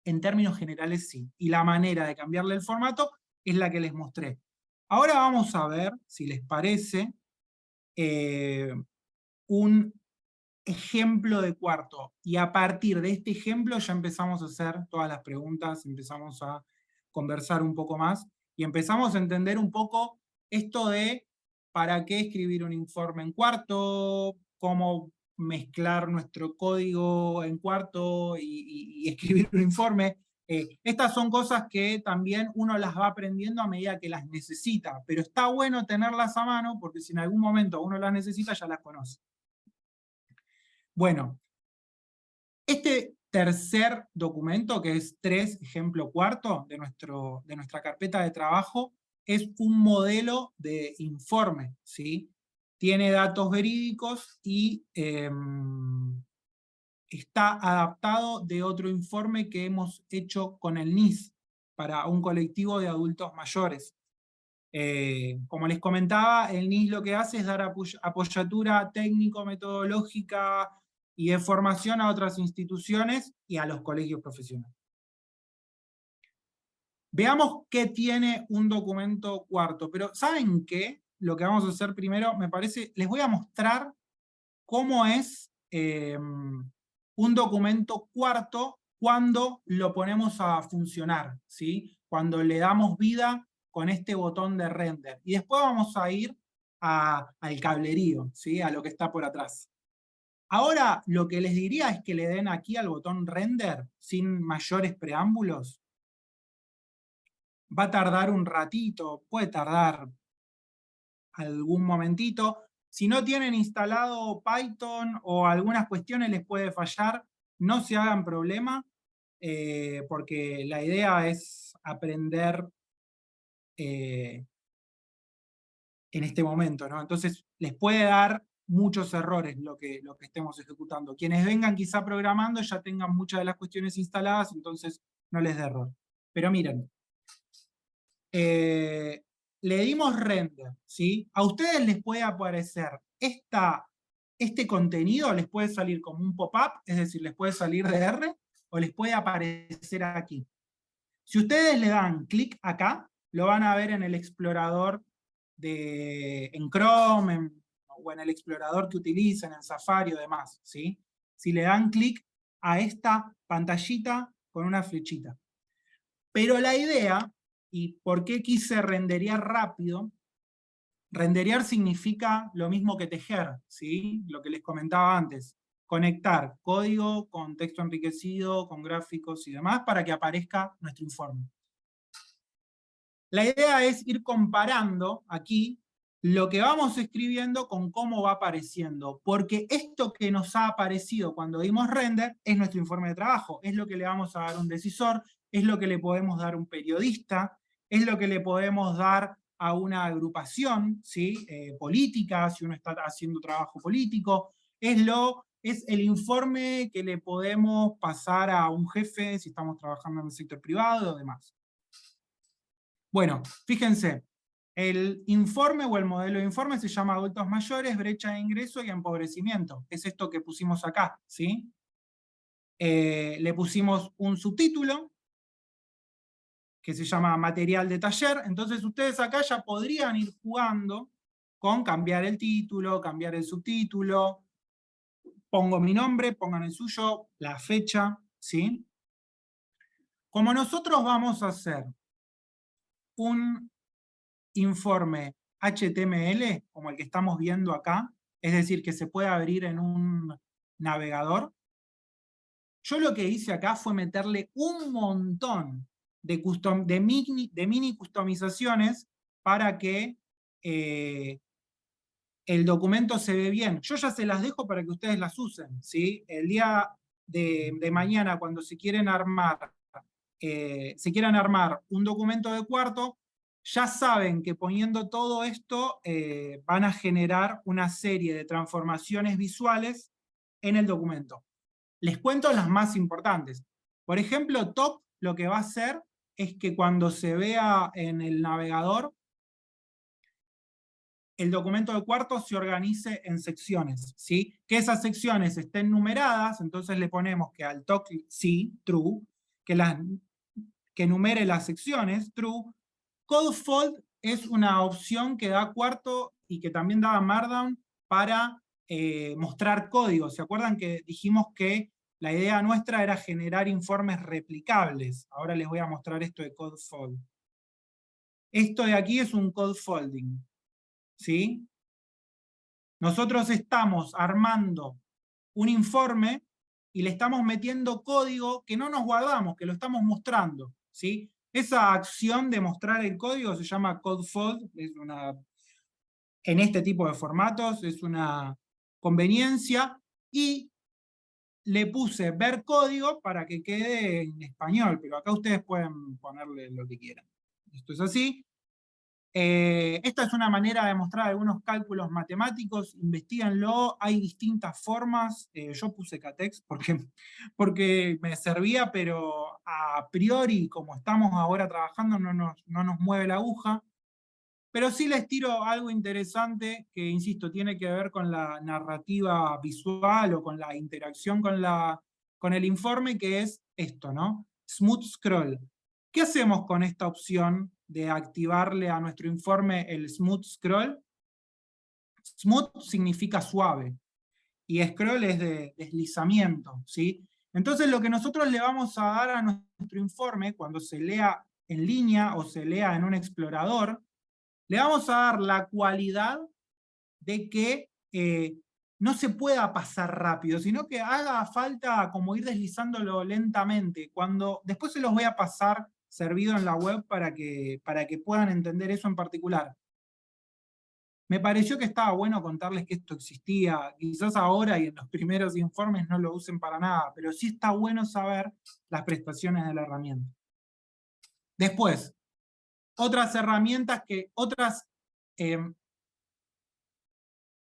en términos generales sí. Y la manera de cambiarle el formato es la que les mostré. Ahora vamos a ver, si les parece, un ejemplo de Quarto. Y a partir de este ejemplo ya empezamos a hacer todas las preguntas, empezamos a conversar un poco más y empezamos a entender un poco esto de para qué escribir un informe en Quarto, cómo mezclar nuestro código en Quarto y escribir un informe. Estas son cosas que también uno las va aprendiendo a medida que las necesita, pero está bueno tenerlas a mano porque si en algún momento uno las necesita ya las conoce. Bueno, este tercer documento, que es 3, ejemplo cuarto, de nuestra carpeta de trabajo, es un modelo de informe, ¿sí? Tiene datos verídicos y está adaptado de otro informe que hemos hecho con el NIS, para un colectivo de adultos mayores. Como les comentaba, el NIS lo que hace es dar apoyatura técnico-metodológica y de formación a otras instituciones y a los colegios profesionales. Veamos qué tiene un documento cuarto, pero ¿saben qué? Lo que vamos a hacer primero, me parece, les voy a mostrar cómo es un documento cuarto cuando lo ponemos a funcionar, ¿sí? Cuando le damos vida con este botón de render. Y después vamos a ir al cablerío, ¿sí? A lo que está por atrás. Ahora, lo que les diría es que le den aquí al botón render, sin mayores preámbulos. Va a tardar un ratito, puede tardar algún momentito. Si no tienen instalado Python o algunas cuestiones les puede fallar, no se hagan problema, porque la idea es aprender en este momento, ¿no? Entonces les puede dar muchos errores lo que estemos ejecutando. Quienes vengan quizá programando ya tengan muchas de las cuestiones instaladas, entonces no les dé error. Pero miren, le dimos render, ¿sí? A ustedes les puede aparecer este contenido, les puede salir como un pop-up, es decir, les puede salir de R, o les puede aparecer aquí. Si ustedes le dan clic acá, lo van a ver en el explorador en Chrome, o en el explorador que utilicen, en Safari o demás, ¿sí? Si le dan clic a esta pantallita con una flechita. Pero la idea, y por qué quise renderear rápido, Renderear significa lo mismo que tejer, ¿sí? Lo que les comentaba antes. Conectar código con texto enriquecido, con gráficos y demás, para que aparezca nuestro informe. La idea es ir comparando aquí lo que vamos escribiendo con cómo va apareciendo, porque esto que nos ha aparecido cuando dimos render es nuestro informe de trabajo, es lo que le vamos a dar a un decisor, es lo que le podemos dar a un periodista, es lo que le podemos dar a una agrupación, ¿sí? Política, si uno está haciendo trabajo político, es el informe que le podemos pasar a un jefe si estamos trabajando en el sector privado o demás. Bueno, fíjense, el informe o el modelo de informe se llama adultos mayores, brecha de ingreso y empobrecimiento. Es esto que pusimos acá, ¿sí? Le pusimos un subtítulo que se llama material de taller, entonces ustedes acá ya podrían ir jugando con cambiar el título, cambiar el subtítulo, pongo mi nombre, pongan el suyo, la fecha, ¿sí? Como nosotros vamos a hacer un informe HTML, como el que estamos viendo acá, es decir, que se puede abrir en un navegador, yo lo que hice acá fue meterle un montón de mini customizaciones para que el documento se ve bien. Yo ya se las dejo para que ustedes las usen, ¿sí? El día de mañana, cuando se quieran armar un documento de cuarto, ya saben que poniendo todo esto van a generar una serie de transformaciones visuales en el documento. Les cuento las más importantes. Por ejemplo, Top lo que va a hacer es que cuando se vea en el navegador, el documento de cuarto se organice en secciones, ¿sí? Que esas secciones estén numeradas, entonces le ponemos que al TOC sí, true, que numere las secciones, true. CodeFold es una opción que da cuarto y que también daba Markdown para mostrar código. ¿Se acuerdan que dijimos que la idea nuestra era generar informes replicables? Ahora les voy a mostrar esto de CodeFold. Esto de aquí es un CodeFolding, ¿sí? Nosotros estamos armando un informe y le estamos metiendo código que no nos guardamos, que lo estamos mostrando, ¿sí? Esa acción de mostrar el código se llama CodeFold, en este tipo de formatos, es una conveniencia, y le puse ver código para que quede en español, pero acá ustedes pueden ponerle lo que quieran. Esto es así. Esta es una manera de mostrar algunos cálculos matemáticos, investíganlo, hay distintas formas, yo puse Catex porque me servía, pero a priori, como estamos ahora trabajando, no nos mueve la aguja, pero sí les tiro algo interesante que, insisto, tiene que ver con la narrativa visual o con la interacción con el informe, que es esto, ¿no? Smooth Scroll. ¿Qué hacemos con esta opción de activarle a nuestro informe el Smooth Scroll? Smooth significa suave, y scroll es de deslizamiento, ¿sí? Entonces lo que nosotros le vamos a dar a nuestro informe, cuando se lea en línea o se lea en un explorador, le vamos a dar la cualidad de que no se pueda pasar rápido, sino que haga falta como ir deslizándolo lentamente. Después se los voy a pasar servido en la web para que puedan entender eso en particular. Me pareció que estaba bueno contarles que esto existía. Quizás ahora y en los primeros informes no lo usen para nada, pero sí está bueno saber las prestaciones de la herramienta. Después, otras herramientas otras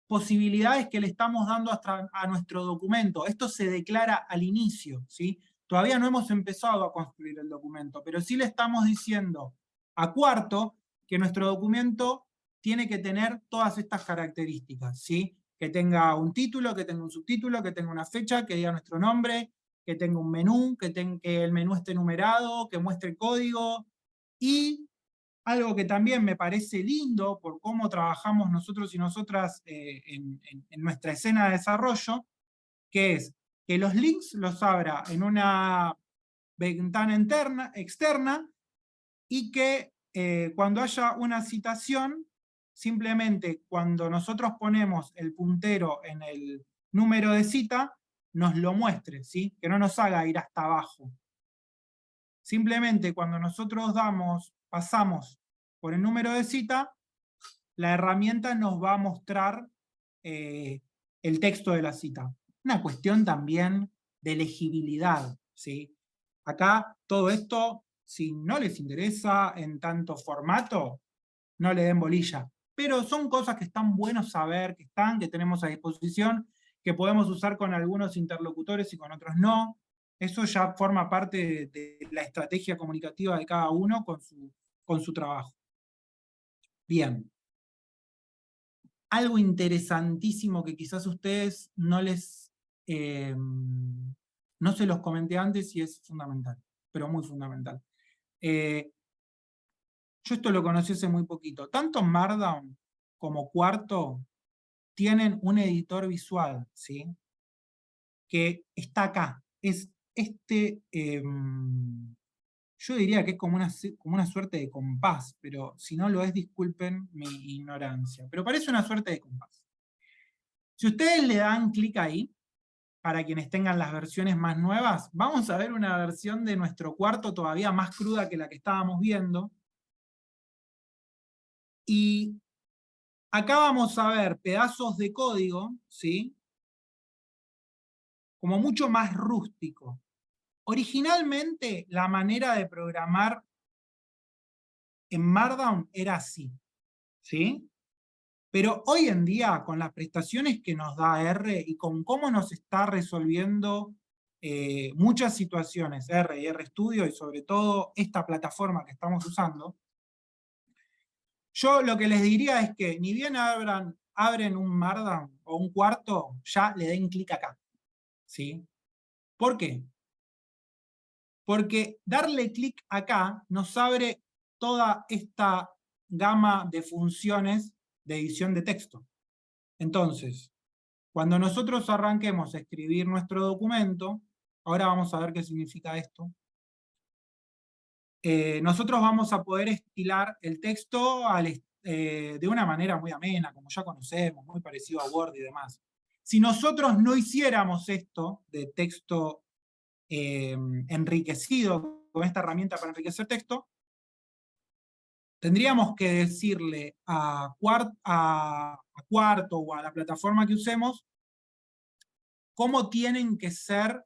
posibilidades que le estamos dando a nuestro documento. Esto se declara al inicio, ¿sí? Todavía no hemos empezado a construir el documento, pero sí le estamos diciendo a cuarto que nuestro documento tiene que tener todas estas características, ¿sí? Que tenga un título, que tenga un subtítulo, que tenga una fecha, que diga nuestro nombre, que tenga un menú, que el menú esté numerado, que muestre el código, y algo que también me parece lindo por cómo trabajamos nosotros y nosotras en nuestra escena de desarrollo, que es que los links los abra en una ventana externa y que cuando haya una citación simplemente cuando nosotros ponemos el puntero en el número de cita, nos lo muestre, ¿sí? Que no nos haga ir hasta abajo. Simplemente cuando nosotros pasamos por el número de cita, la herramienta nos va a mostrar el texto de la cita. Una cuestión también de legibilidad, ¿sí? Acá todo esto, si no les interesa en tanto formato, no le den bolilla. Pero son cosas que están buenos saber, que tenemos a disposición, que podemos usar con algunos interlocutores y con otros no. Eso ya forma parte de la estrategia comunicativa de cada uno con su trabajo. Bien. Algo interesantísimo que quizás ustedes no se los comenté antes y es fundamental, pero muy fundamental. Yo esto lo conocí hace muy poquito. Tanto Markdown como Quarto tienen un editor visual, ¿sí? Que está acá. Es yo diría que es como una suerte de compás, pero si no lo es, disculpen mi ignorancia. Pero parece una suerte de compás. Si ustedes le dan clic ahí, para quienes tengan las versiones más nuevas, vamos a ver una versión de nuestro Quarto todavía más cruda que la que estábamos viendo. Y acá vamos a ver pedazos de código, ¿sí? Como mucho más rústico. Originalmente, la manera de programar en Markdown era así, ¿sí? Pero hoy en día, con las prestaciones que nos da R y con cómo nos está resolviendo muchas situaciones, R y RStudio, y sobre todo esta plataforma que estamos usando, yo lo que les diría es que ni bien abren un Markdown o un Quarto, ya le den clic acá, ¿sí? ¿Por qué? Porque darle clic acá nos abre toda esta gama de funciones de edición de texto. Entonces, cuando nosotros arranquemos a escribir nuestro documento, ahora vamos a ver qué significa esto, nosotros vamos a poder estilar el texto de una manera muy amena, como ya conocemos, muy parecido a Word y demás. Si nosotros no hiciéramos esto de texto enriquecido con esta herramienta para enriquecer texto, tendríamos que decirle a Quarto o a la plataforma que usemos cómo tienen que ser,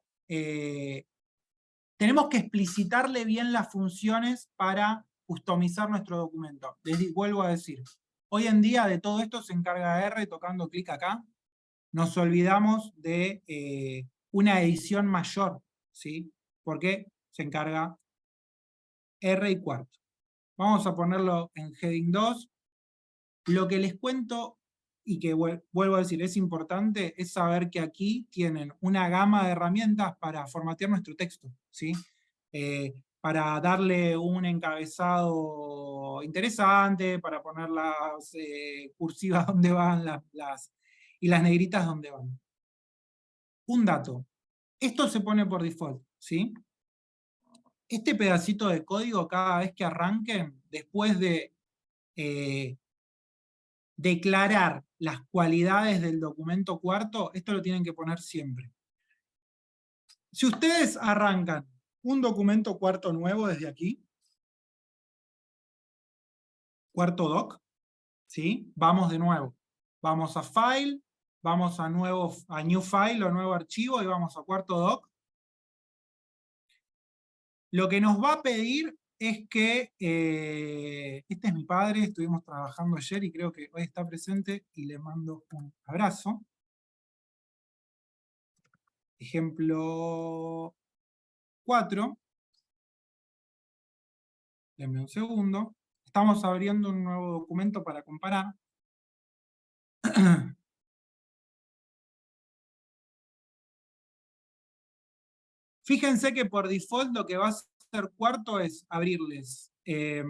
tenemos que explicitarle bien las funciones para customizar nuestro documento. Les vuelvo a decir, hoy en día de todo esto se encarga R tocando clic acá. Nos olvidamos de una edición mayor, ¿sí? Porque se encarga R y Quarto. Vamos a ponerlo en heading 2. Lo que les cuento, y que vuelvo a decir, es importante, es saber que aquí tienen una gama de herramientas para formatear nuestro texto, ¿sí? Para darle un encabezado interesante, para poner las cursivas donde van, y las negritas donde van. Un dato. Esto se pone por default, ¿sí? Este pedacito de código, cada vez que arranquen, después de declarar las cualidades del documento Quarto, esto lo tienen que poner siempre. Si ustedes arrancan un documento Quarto nuevo desde aquí, Quarto Doc, ¿sí? Vamos de nuevo. Vamos a File, vamos a New File o Nuevo Archivo y vamos a Quarto Doc. Lo que nos va a pedir es que, este es mi padre, estuvimos trabajando ayer y creo que hoy está presente y le mando un abrazo. Ejemplo 4. Denme un segundo. Estamos abriendo un nuevo documento para comparar. Fíjense que por default lo que va a hacer Quarto es abrirles, ya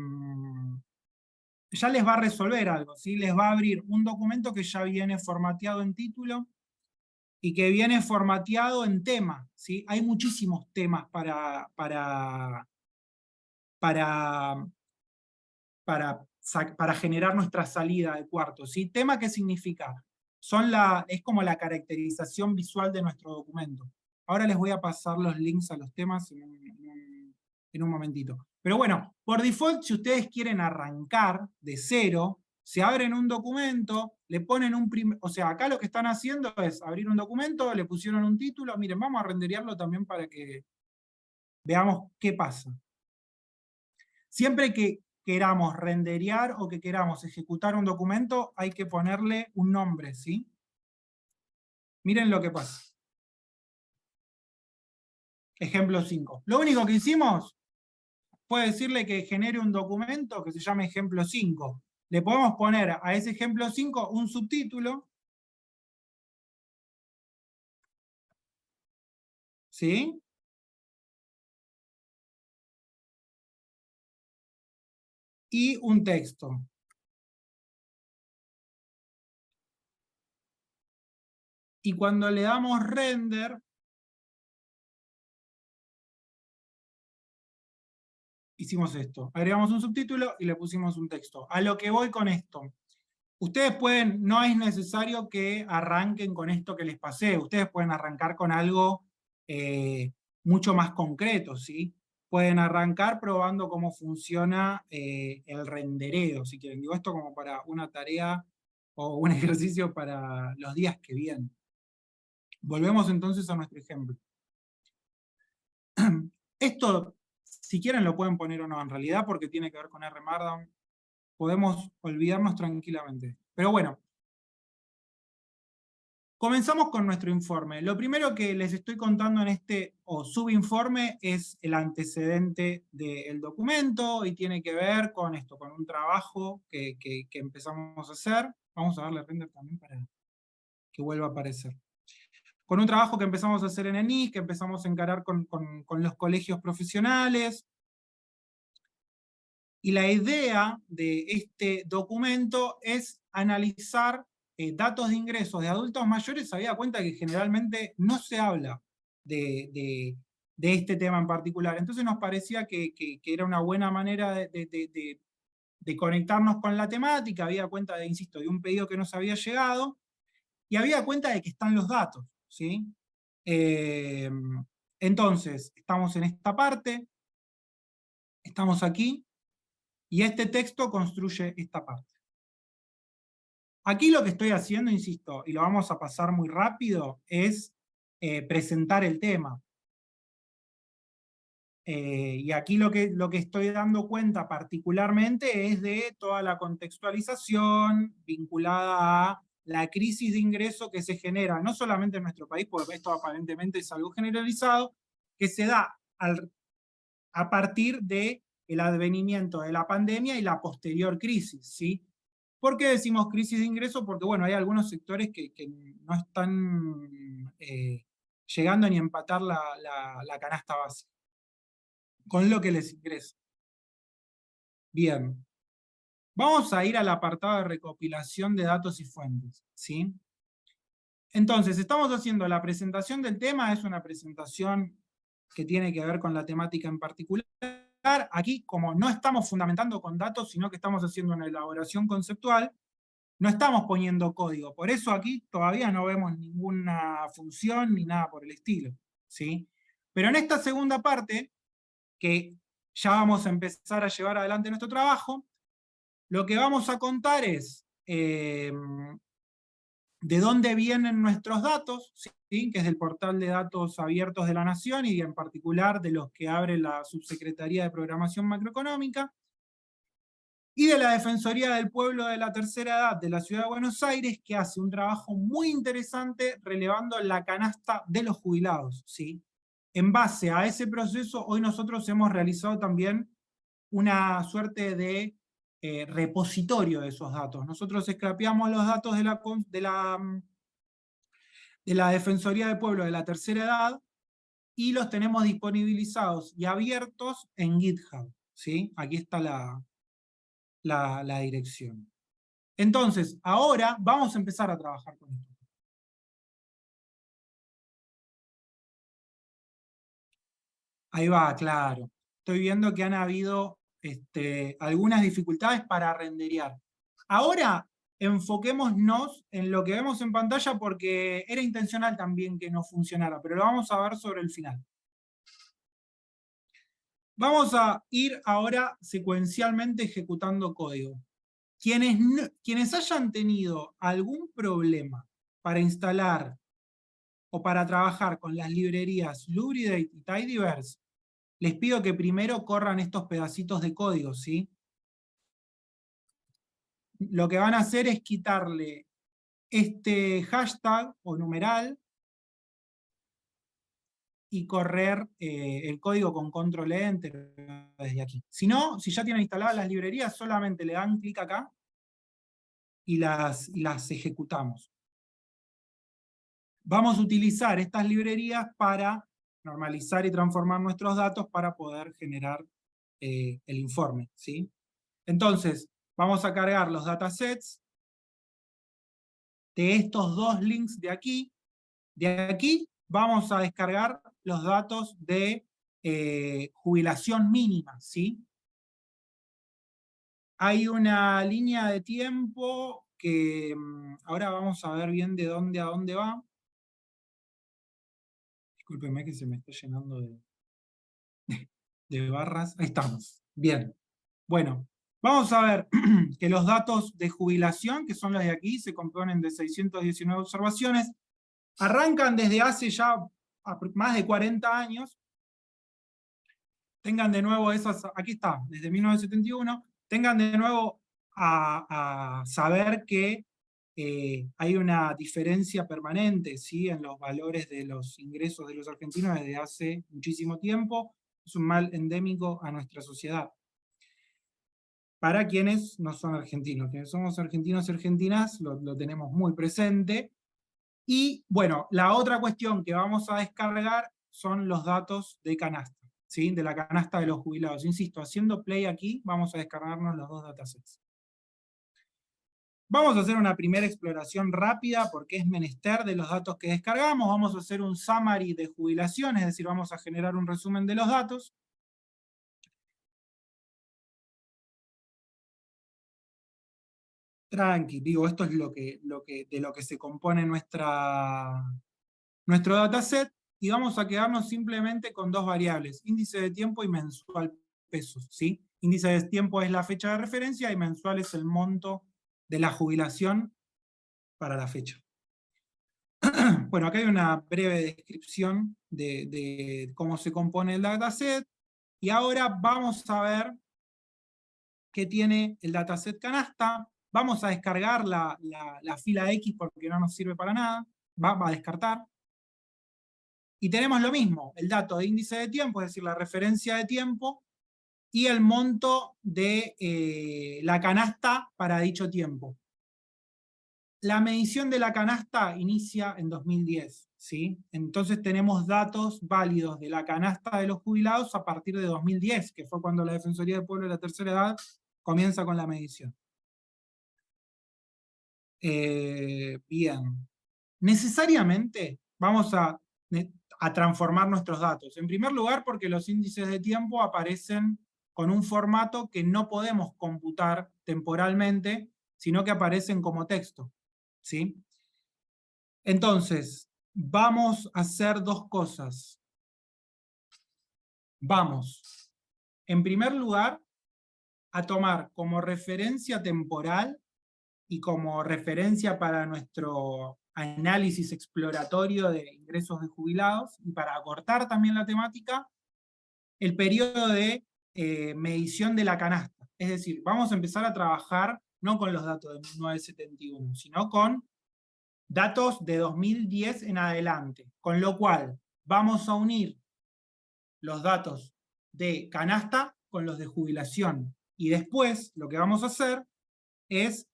les va a resolver algo, ¿sí? Les va a abrir un documento que ya viene formateado en título y que viene formateado en tema, ¿sí? Hay muchísimos temas para para generar nuestra salida de cuarto, ¿sí? Tema, ¿qué significa? Es como la caracterización visual de nuestro documento. Ahora les voy a pasar los links a los temas en un momentito. Pero bueno, por default, si ustedes quieren arrancar de cero, se abren un documento, le ponen o sea, acá lo que están haciendo es abrir un documento, le pusieron un título, miren, vamos a renderearlo también para que veamos qué pasa. Siempre que queramos renderear o que queramos ejecutar un documento, hay que ponerle un nombre, ¿sí? Miren lo que pasa. Ejemplo 5. Lo único que hicimos fue decirle que genere un documento que se llame ejemplo 5. Le podemos poner a ese ejemplo 5 un subtítulo, ¿sí? Y un texto. Y cuando le damos render, hicimos esto. Agregamos un subtítulo y le pusimos un texto. A lo que voy con esto. Ustedes pueden, no es necesario que arranquen con esto que les pasé. Ustedes pueden arrancar con algo mucho más concreto, ¿sí? Pueden arrancar probando cómo funciona el rendereo, si quieren. Digo esto como para una tarea o un ejercicio para los días que vienen. Volvemos entonces a nuestro ejemplo. Esto, si quieren, lo pueden poner o no, en realidad, porque tiene que ver con R Markdown. Podemos olvidarnos tranquilamente. Pero bueno, comenzamos con nuestro informe. Lo primero que les estoy contando en este subinforme es el antecedente del documento y tiene que ver con esto, con un trabajo que empezamos a hacer. Vamos a darle render también para que vuelva a aparecer. Con un trabajo que empezamos a hacer en ENIC, que empezamos a encarar con los colegios profesionales. Y la idea de este documento es analizar datos de ingresos de adultos mayores, habida cuenta que generalmente no se habla de este tema en particular. Entonces nos parecía que era una buena manera de conectarnos con la temática, habida cuenta de, insisto, de un pedido que nos había llegado, y habida cuenta de que están los datos, ¿sí? Entonces, estamos en esta parte, estamos aquí, y este texto construye esta parte. Aquí lo que estoy haciendo, insisto, y lo vamos a pasar muy rápido, es presentar el tema. Y aquí lo que estoy dando cuenta particularmente es de toda la contextualización vinculada a la crisis de ingreso que se genera, no solamente en nuestro país, porque esto aparentemente es algo generalizado, que se da a partir del advenimiento de la pandemia y la posterior crisis, ¿sí? ¿Por qué decimos crisis de ingreso? Porque, bueno, hay algunos sectores que no están llegando ni a empatar la canasta básica con lo que les ingresa. Bien. Vamos a ir al apartado de recopilación de datos y fuentes, ¿sí? Entonces, estamos haciendo la presentación del tema, es una presentación que tiene que ver con la temática en particular. Aquí, como no estamos fundamentando con datos, sino que estamos haciendo una elaboración conceptual, no estamos poniendo código. Por eso aquí todavía no vemos ninguna función ni nada por el estilo, ¿sí? Pero en esta segunda parte, que ya vamos a empezar a llevar adelante nuestro trabajo, lo que vamos a contar es de dónde vienen nuestros datos, ¿sí? Que es del portal de datos abiertos de la Nación y en particular de los que abre la Subsecretaría de Programación Macroeconómica, y de la Defensoría del Pueblo de la Tercera Edad de la Ciudad de Buenos Aires, que hace un trabajo muy interesante relevando la canasta de los jubilados, ¿sí? En base a ese proceso, hoy nosotros hemos realizado también una suerte de repositorio de esos datos. Nosotros scrapeamos los datos de la Defensoría del Pueblo de la Tercera Edad y los tenemos disponibilizados y abiertos en GitHub, ¿sí? Aquí está la dirección. Entonces, ahora vamos a empezar a trabajar con esto. Ahí va, claro. Estoy viendo que han habido algunas dificultades para renderear. Ahora, enfoquémonos en lo que vemos en pantalla porque era intencional también que no funcionara, pero lo vamos a ver sobre el final. Vamos a ir ahora secuencialmente ejecutando código. Quienes hayan tenido algún problema para instalar o para trabajar con las librerías Lubridate y Tidyverse, les pido que primero corran estos pedacitos de código, ¿sí? Lo que van a hacer es quitarle este hashtag o numeral y correr el código con control enter desde aquí. Si no, si ya tienen instaladas las librerías, solamente le dan clic acá y las ejecutamos. Vamos a utilizar estas librerías para normalizar y transformar nuestros datos para poder generar el informe, ¿sí? Entonces, vamos a cargar los datasets de estos dos links de aquí. De aquí vamos a descargar los datos de jubilación mínima, ¿sí? Hay una línea de tiempo que ahora vamos a ver bien de dónde a dónde va. Discúlpenme que se me está llenando de barras. Ahí estamos. Bien. Bueno, vamos a ver que los datos de jubilación, que son los de aquí, se componen de 619 observaciones. Arrancan desde hace ya más de 40 años. Tengan de nuevo esas, aquí está, desde 1971, tengan de nuevo a saber que hay una diferencia permanente, ¿sí?, en los valores de los ingresos de los argentinos desde hace muchísimo tiempo. Es un mal endémico a nuestra sociedad. Para quienes no son argentinos, quienes somos argentinos y argentinas, lo tenemos muy presente. Y bueno, la otra cuestión que vamos a descargar son los datos de canasta, ¿sí?, de la canasta de los jubilados. Insisto, haciendo play aquí, vamos a descargarnos los dos datasets. Vamos a hacer una primera exploración rápida porque es menester de los datos que descargamos. Vamos a hacer un summary de jubilación, es decir, vamos a generar un resumen de los datos. Tranqui, digo, esto es de lo que se compone nuestro dataset, y vamos a quedarnos simplemente con dos variables, índice de tiempo y mensual pesos, ¿sí? Índice de tiempo es la fecha de referencia y mensual es el monto de la jubilación para la fecha. Bueno, acá hay una breve descripción de cómo se compone el dataset, y ahora vamos a ver qué tiene el dataset canasta. Vamos a descargar la fila X porque no nos sirve para nada, va a descartar. Y tenemos lo mismo, el dato de índice de tiempo, es decir, la referencia de tiempo, y el monto de la canasta para dicho tiempo. La medición de la canasta inicia en 2010, ¿sí? Entonces tenemos datos válidos de la canasta de los jubilados a partir de 2010, que fue cuando la Defensoría del Pueblo de la Tercera Edad comienza con la medición. Bien. Necesariamente vamos a transformar nuestros datos. En primer lugar, porque los índices de tiempo aparecen con un formato que no podemos computar temporalmente, sino que aparecen como texto, ¿sí? Entonces, vamos a hacer dos cosas. Vamos, en primer lugar, a tomar como referencia temporal y como referencia para nuestro análisis exploratorio de ingresos de jubilados, y para acortar también la temática, el periodo de medición de la canasta. Es decir, vamos a empezar a trabajar no con los datos de 1971, sino con datos de 2010 en adelante, con lo cual vamos a unir los datos de canasta con los de jubilación, y después lo que vamos a hacer es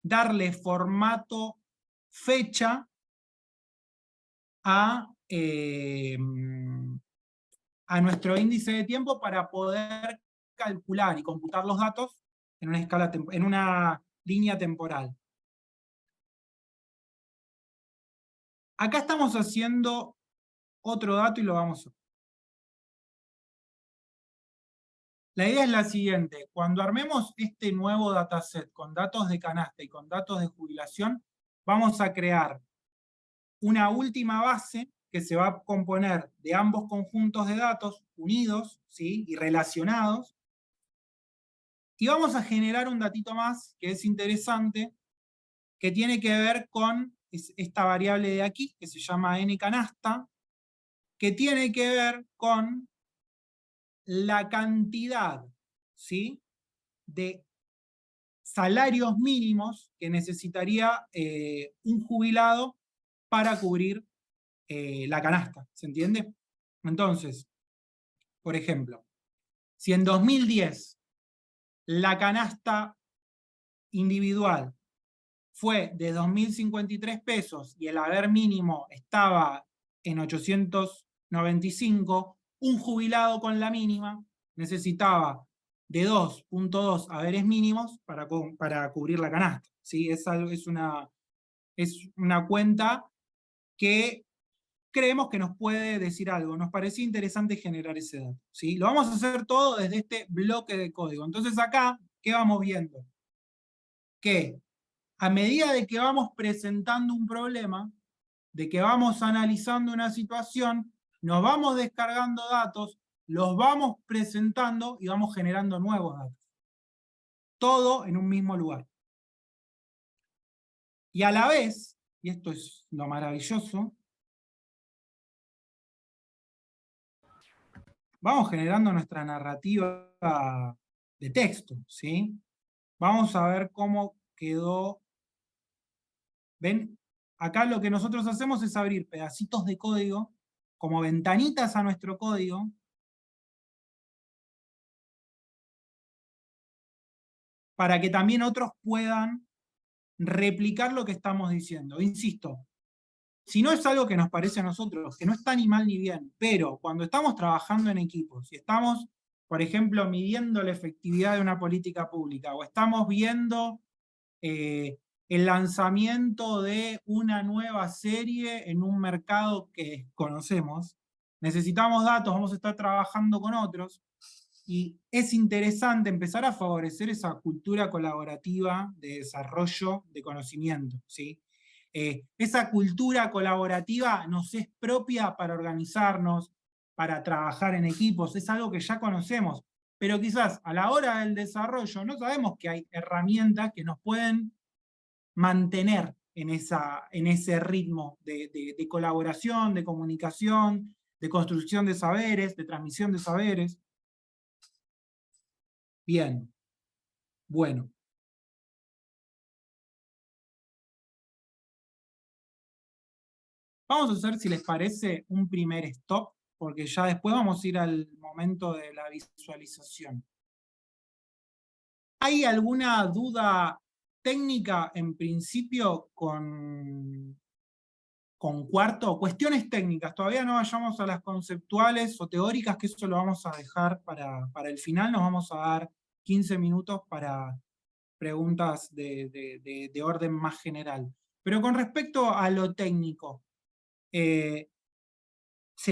darle formato fecha a nuestro índice de tiempo para poder calcular y computar los datos en una línea temporal. Acá estamos haciendo otro dato y lo vamos a ver. La idea es la siguiente: cuando armemos este nuevo dataset con datos de canasta y con datos de jubilación, vamos a crear una última base que se va a componer de ambos conjuntos de datos unidos, ¿sí?, y relacionados, y vamos a generar un datito más que es interesante, que tiene que ver con esta variable de aquí, que se llama ncanasta, que tiene que ver con la cantidad, ¿sí?, de salarios mínimos que necesitaría un jubilado para cubrir la canasta, ¿se entiende? Entonces, por ejemplo, si en 2010 la canasta individual fue de 2.053 pesos y el haber mínimo estaba en 895, un jubilado con la mínima necesitaba de 2.2 haberes mínimos para cubrir la canasta, ¿sí? Es una cuenta que creemos que nos puede decir algo. Nos parecía interesante generar ese dato, ¿sí? Lo vamos a hacer todo desde este bloque de código. Entonces acá, ¿qué vamos viendo? Que a medida de que vamos presentando un problema, de que vamos analizando una situación, nos vamos descargando datos, los vamos presentando y vamos generando nuevos datos. Todo en un mismo lugar. Y a la vez, y esto es lo maravilloso, vamos generando nuestra narrativa de texto, ¿sí? Vamos a ver cómo quedó. ¿Ven? Acá lo que nosotros hacemos es abrir pedacitos de código, como ventanitas a nuestro código, para que también otros puedan replicar lo que estamos diciendo. Insisto, si no es algo que nos parece a nosotros, que no está ni mal ni bien, pero cuando estamos trabajando en equipos y estamos, por ejemplo, midiendo la efectividad de una política pública, o estamos viendo el lanzamiento de una nueva serie en un mercado que conocemos, necesitamos datos, vamos a estar trabajando con otros, y es interesante empezar a favorecer esa cultura colaborativa de desarrollo de conocimiento, ¿sí? Esa cultura colaborativa nos es propia para organizarnos, para trabajar en equipos, es algo que ya conocemos, pero quizás a la hora del desarrollo no sabemos que hay herramientas que nos pueden mantener en ese ritmo de colaboración, de comunicación, de construcción de saberes, de transmisión de saberes. Bien, bueno. Vamos a hacer, si les parece, un primer stop, porque ya después vamos a ir al momento de la visualización. ¿Hay alguna duda técnica en principio con cuarto? Cuestiones técnicas, todavía no vayamos a las conceptuales o teóricas, que eso lo vamos a dejar para el final. Nos vamos a dar 15 minutos para preguntas de orden más general. Pero con respecto a lo técnico, ¿se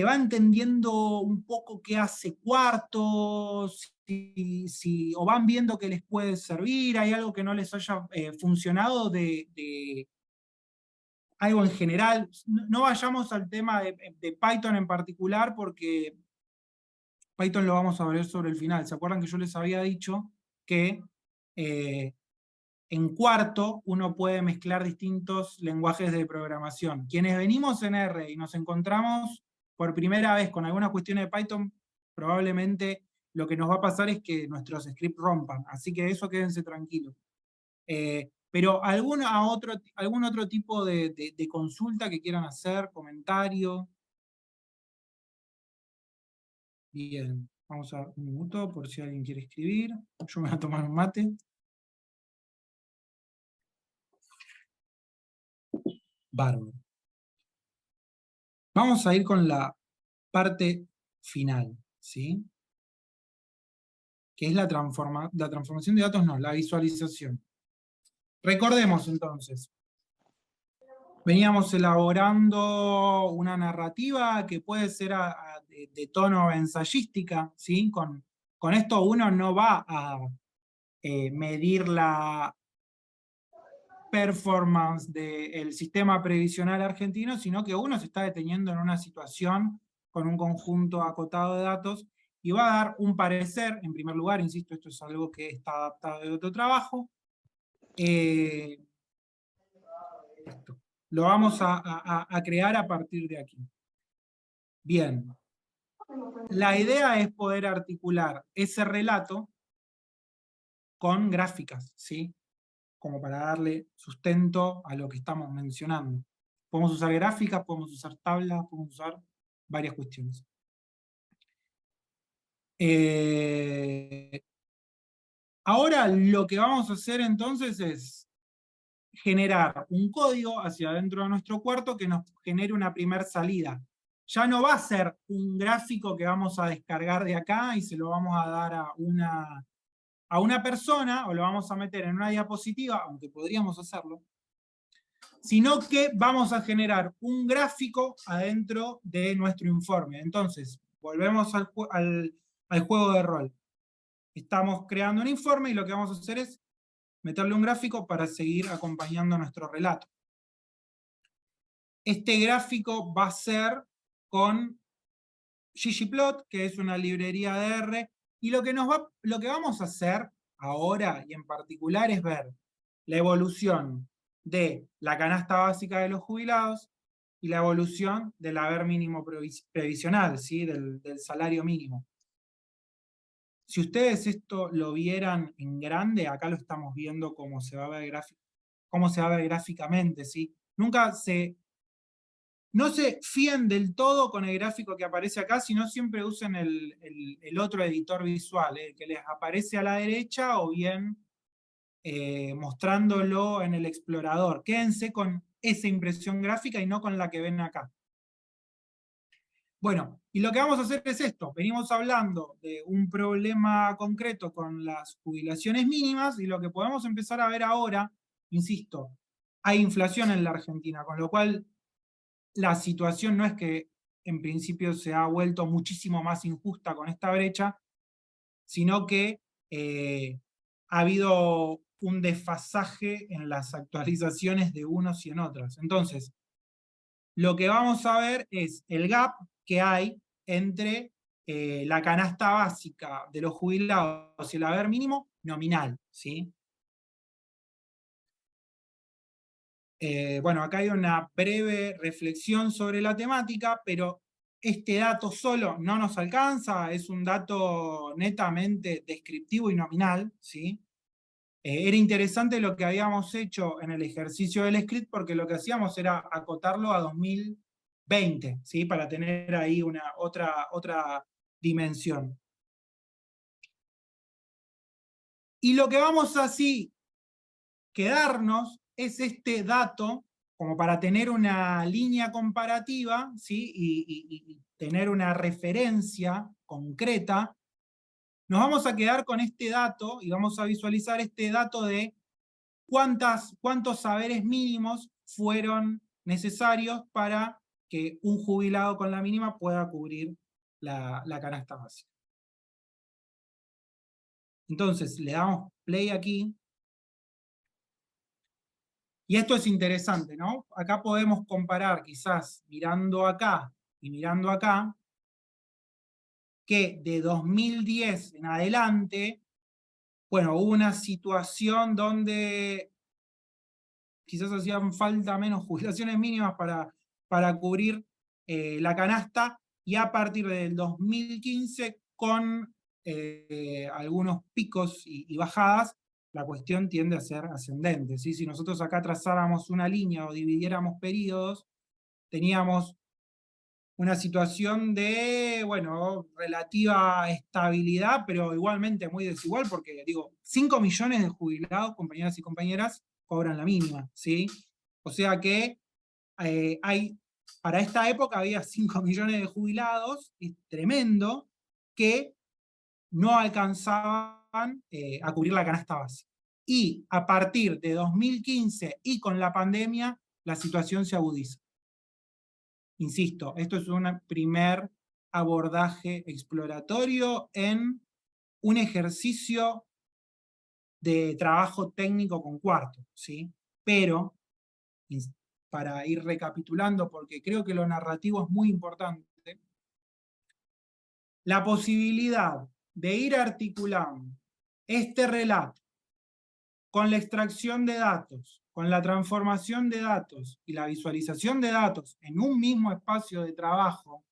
va entendiendo un poco qué hace cuarto? O van viendo que les puede servir, ¿hay algo que no les haya funcionado de algo en general? No vayamos al tema de Python en particular, porque Python lo vamos a ver sobre el final. ¿Se acuerdan que yo les había dicho que en cuarto uno puede mezclar distintos lenguajes de programación? Quienes venimos en R y nos encontramos por primera vez con alguna cuestión de Python, probablemente lo que nos va a pasar es que nuestros scripts rompan, así que eso quédense tranquilos. Pero algún otro tipo de consulta que quieran hacer, comentario. Bien, vamos a dar un minuto por si alguien quiere escribir. Yo me voy a tomar un mate. Bárbaro. Vamos a ir con la parte final, ¿sí? Que es la transformación de datos, no, la visualización. Recordemos entonces, veníamos elaborando una narrativa que puede ser de tono ensayística, ¿sí? Con Con esto uno no va a medir la performance del sistema previsional argentino, sino que uno se está deteniendo en una situación con un conjunto acotado de datos y va a dar un parecer, en primer lugar, insisto, esto es algo que está adaptado de otro trabajo, lo vamos a crear a partir de aquí. Bien. La idea es poder articular ese relato con gráficas, ¿sí? Como para darle sustento a lo que estamos mencionando. Podemos usar gráficas, podemos usar tablas, podemos usar varias cuestiones. Ahora lo que vamos a hacer entonces es generar un código hacia adentro de nuestro cuarto que nos genere una primer salida. Ya no va a ser un gráfico que vamos a descargar de acá y se lo vamos a dar a una persona, o lo vamos a meter en una diapositiva, aunque podríamos hacerlo, sino que vamos a generar un gráfico adentro de nuestro informe. Entonces, volvemos al juego de rol. Estamos creando un informe y lo que vamos a hacer es meterle un gráfico para seguir acompañando nuestro relato. Este gráfico va a ser con ggplot, que es una librería de R, y lo que vamos a hacer ahora y en particular es ver la evolución de la canasta básica de los jubilados y la evolución del haber mínimo previsional, ¿sí? del salario mínimo. Si ustedes esto lo vieran en grande, acá lo estamos viendo cómo se va a ver gráficamente, ¿sí? No se fíen del todo con el gráfico que aparece acá, sino siempre usen el otro editor visual, el que les aparece a la derecha, o bien mostrándolo en el explorador. Quédense con esa impresión gráfica y no con la que ven acá. Bueno, y lo que vamos a hacer es esto. Venimos hablando de un problema concreto con las jubilaciones mínimas, y lo que podemos empezar a ver ahora, insisto, hay inflación en la Argentina, con lo cual la situación no es que en principio se ha vuelto muchísimo más injusta con esta brecha, sino que ha habido un desfasaje en las actualizaciones de unos y en otras. Entonces, lo que vamos a ver es el gap que hay entre la canasta básica de los jubilados y el haber mínimo nominal, ¿sí? Bueno, acá hay una breve reflexión sobre la temática, pero este dato solo no nos alcanza, es un dato netamente descriptivo y nominal, ¿sí? Era interesante lo que habíamos hecho en el ejercicio del script, porque lo que hacíamos era acotarlo a 2020, ¿sí? Para tener ahí otra dimensión. Y lo que vamos así quedarnos es este dato, como para tener una línea comparativa, ¿sí? y tener una referencia concreta. Nos vamos a quedar con este dato y vamos a visualizar este dato de cuántos saberes mínimos fueron necesarios para que un jubilado con la mínima pueda cubrir la canasta básica. Entonces, le damos play aquí. Y esto es interesante, ¿no? Acá podemos comparar, quizás mirando acá y mirando acá, que de 2010 en adelante, bueno, hubo una situación donde quizás hacían falta menos jubilaciones mínimas para cubrir la canasta, y a partir del 2015, con algunos picos y bajadas, la cuestión tiende a ser ascendente, ¿sí? Si nosotros acá trazáramos una línea o dividiéramos periodos, teníamos una situación de, bueno, relativa estabilidad, pero igualmente muy desigual, porque, digo, 5 millones de jubilados, compañeras y compañeras, cobran la mínima, ¿sí? O sea que para esta época había 5 millones de jubilados, es tremendo, que no alcanzaban a cubrir la canasta básica. Y a partir de 2015 y con la pandemia, la situación se agudiza. Insisto, esto es un primer abordaje exploratorio en un ejercicio de trabajo técnico con cuarto, ¿sí? Pero, para ir recapitulando, porque creo que lo narrativo es muy importante, la posibilidad de ir articulando este relato con la extracción de datos, con la transformación de datos y la visualización de datos en un mismo espacio de trabajo,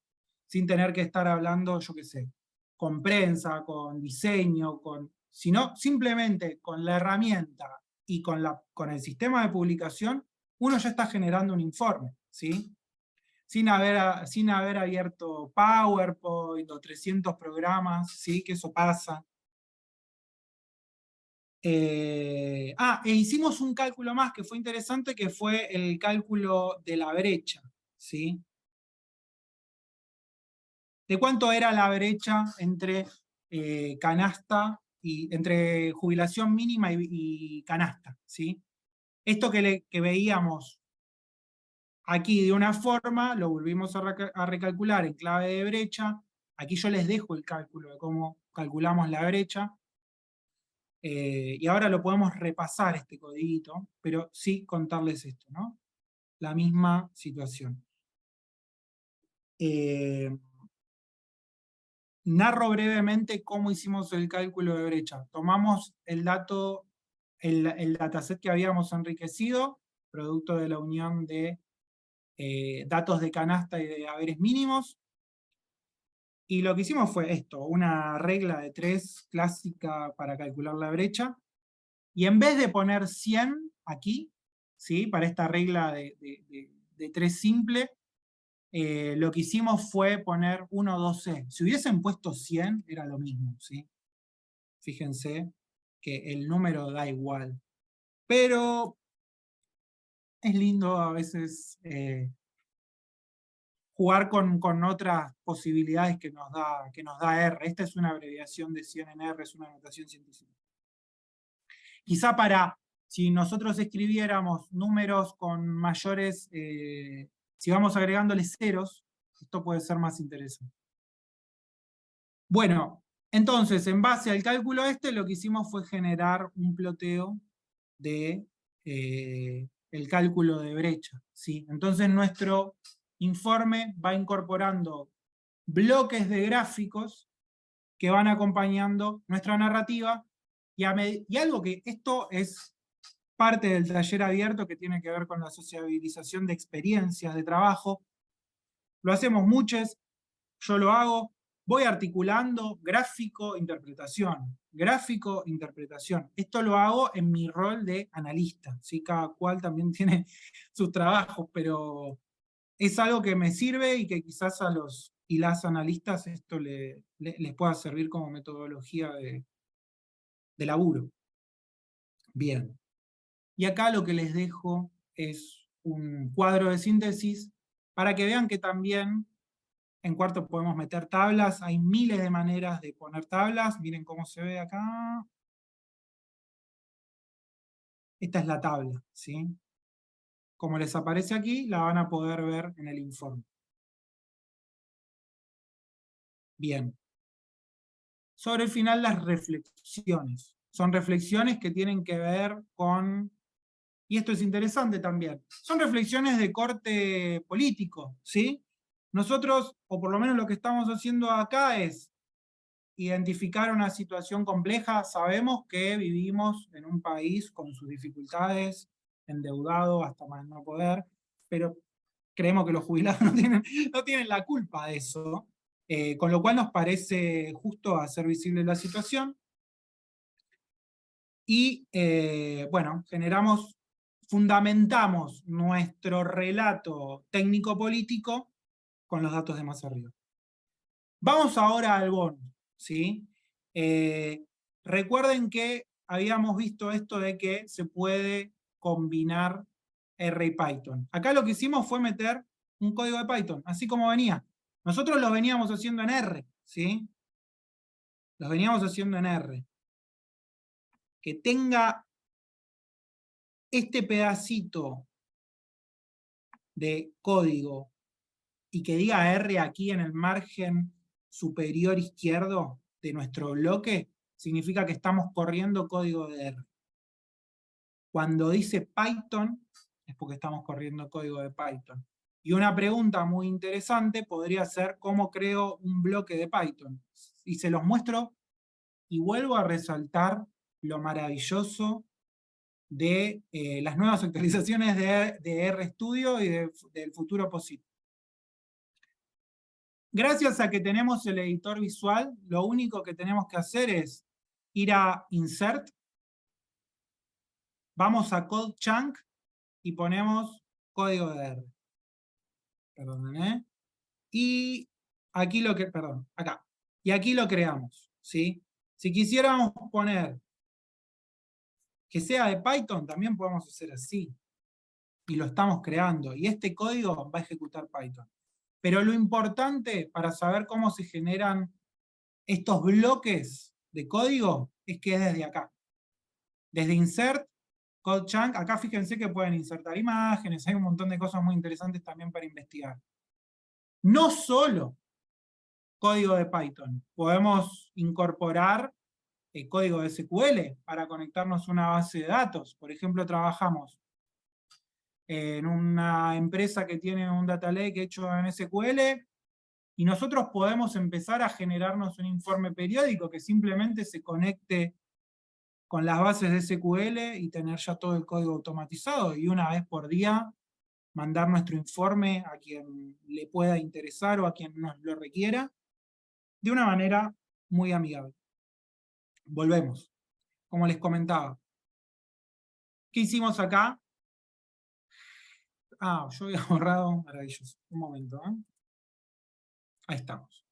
sin tener que estar hablando, yo qué sé, con prensa, con diseño, sino simplemente con la herramienta y con el sistema de publicación, uno ya está generando un informe, ¿sí? Sin haber abierto PowerPoint o 300 programas, ¿sí? Que eso pasa. E hicimos un cálculo más que fue interesante, que fue el cálculo de la brecha, ¿sí? ¿De cuánto era la brecha entre canasta y entre jubilación mínima y canasta, ¿sí? Esto que veíamos aquí de una forma, lo volvimos a recalcular en clave de brecha. Aquí yo les dejo el cálculo de cómo calculamos la brecha. Y ahora lo podemos repasar este codiguito, pero sí contarles esto, ¿no? La misma situación. Narro brevemente cómo hicimos el cálculo de brecha. Tomamos el dataset que habíamos enriquecido, producto de la unión de datos de canasta y de haberes mínimos, y lo que hicimos fue esto, una regla de 3 clásica para calcular la brecha, y en vez de poner 100 aquí, ¿sí? Para esta regla de 3 simple, lo que hicimos fue poner 1, 2C. Si hubiesen puesto 100, era lo mismo, ¿sí? Fíjense que el número da igual. Pero es lindo a veces jugar con otras posibilidades que nos da R. Esta es una abreviación de 100 en R, es una notación científica. Quizá si nosotros escribiéramos números con mayores, si vamos agregándoles ceros, esto puede ser más interesante. Bueno, entonces, en base al cálculo lo que hicimos fue generar un ploteo de el cálculo de brecha, ¿sí? Entonces nuestro informe va incorporando bloques de gráficos que van acompañando nuestra narrativa, y algo que esto es parte del taller abierto que tiene que ver con la sociabilización de experiencias de trabajo. Lo hacemos muchos, yo lo hago, voy articulando gráfico, interpretación, gráfico, interpretación. Esto lo hago en mi rol de analista, ¿sí? Cada cual también tiene sus trabajos, pero es algo que me sirve y que quizás a los y las analistas esto les pueda servir como metodología de laburo. Bien. Y acá lo que les dejo es un cuadro de síntesis para que vean que también en cuarto podemos meter tablas. Hay miles de maneras de poner tablas. Miren cómo se ve acá. Esta es la tabla, ¿sí? Como les aparece aquí, la van a poder ver en el informe. Bien. Sobre el final, las reflexiones. Son reflexiones que tienen que ver con, y esto es interesante también, son reflexiones de corte político, ¿sí? Nosotros, o por lo menos lo que estamos haciendo acá es identificar una situación compleja. Sabemos que vivimos en un país con sus dificultades, endeudado hasta más no poder, pero creemos que los jubilados no tienen la culpa de eso, con lo cual nos parece justo hacer visible la situación. Y bueno, fundamentamos nuestro relato técnico-político con los datos de más arriba. Vamos ahora al bono, ¿sí? Recuerden que habíamos visto esto de que se puede combinar R y Python. Acá lo que hicimos fue meter un código de Python, así como venía. Nosotros lo veníamos haciendo en R, ¿sí? Los veníamos haciendo en R. Que tenga este pedacito de código y que diga R aquí en el margen superior izquierdo de nuestro bloque, significa que estamos corriendo código de R. Cuando dice Python, es porque estamos corriendo código de Python. Y una pregunta muy interesante podría ser cómo creo un bloque de Python. Y se los muestro y vuelvo a resaltar lo maravilloso de las nuevas actualizaciones de RStudio y del futuro posible. Gracias a que tenemos el editor visual, lo único que tenemos que hacer es ir a Insert, vamos a Code Chunk y ponemos código de R. Perdón, ¿eh? Y aquí lo que, perdón, acá. Y aquí lo creamos, ¿sí? Si quisiéramos poner que sea de Python, también podemos hacer así. Y lo estamos creando. Y este código va a ejecutar Python. Pero lo importante para saber cómo se generan estos bloques de código es que es desde acá. Desde Insert, Code Chunk, acá fíjense que pueden insertar imágenes, hay un montón de cosas muy interesantes también para investigar. No solo código de Python, podemos incorporar código de SQL para conectarnos a una base de datos. Por ejemplo, trabajamos en una empresa que tiene un data lake hecho en SQL, y nosotros podemos empezar a generarnos un informe periódico que simplemente se conecte con las bases de SQL y tener ya todo el código automatizado, y una vez por día mandar nuestro informe a quien le pueda interesar o a quien nos lo requiera, de una manera muy amigable. Volvemos. Como les comentaba. ¿Qué hicimos acá? Ah, yo había borrado, maravilloso. Un momento, ¿eh? Ahí estamos.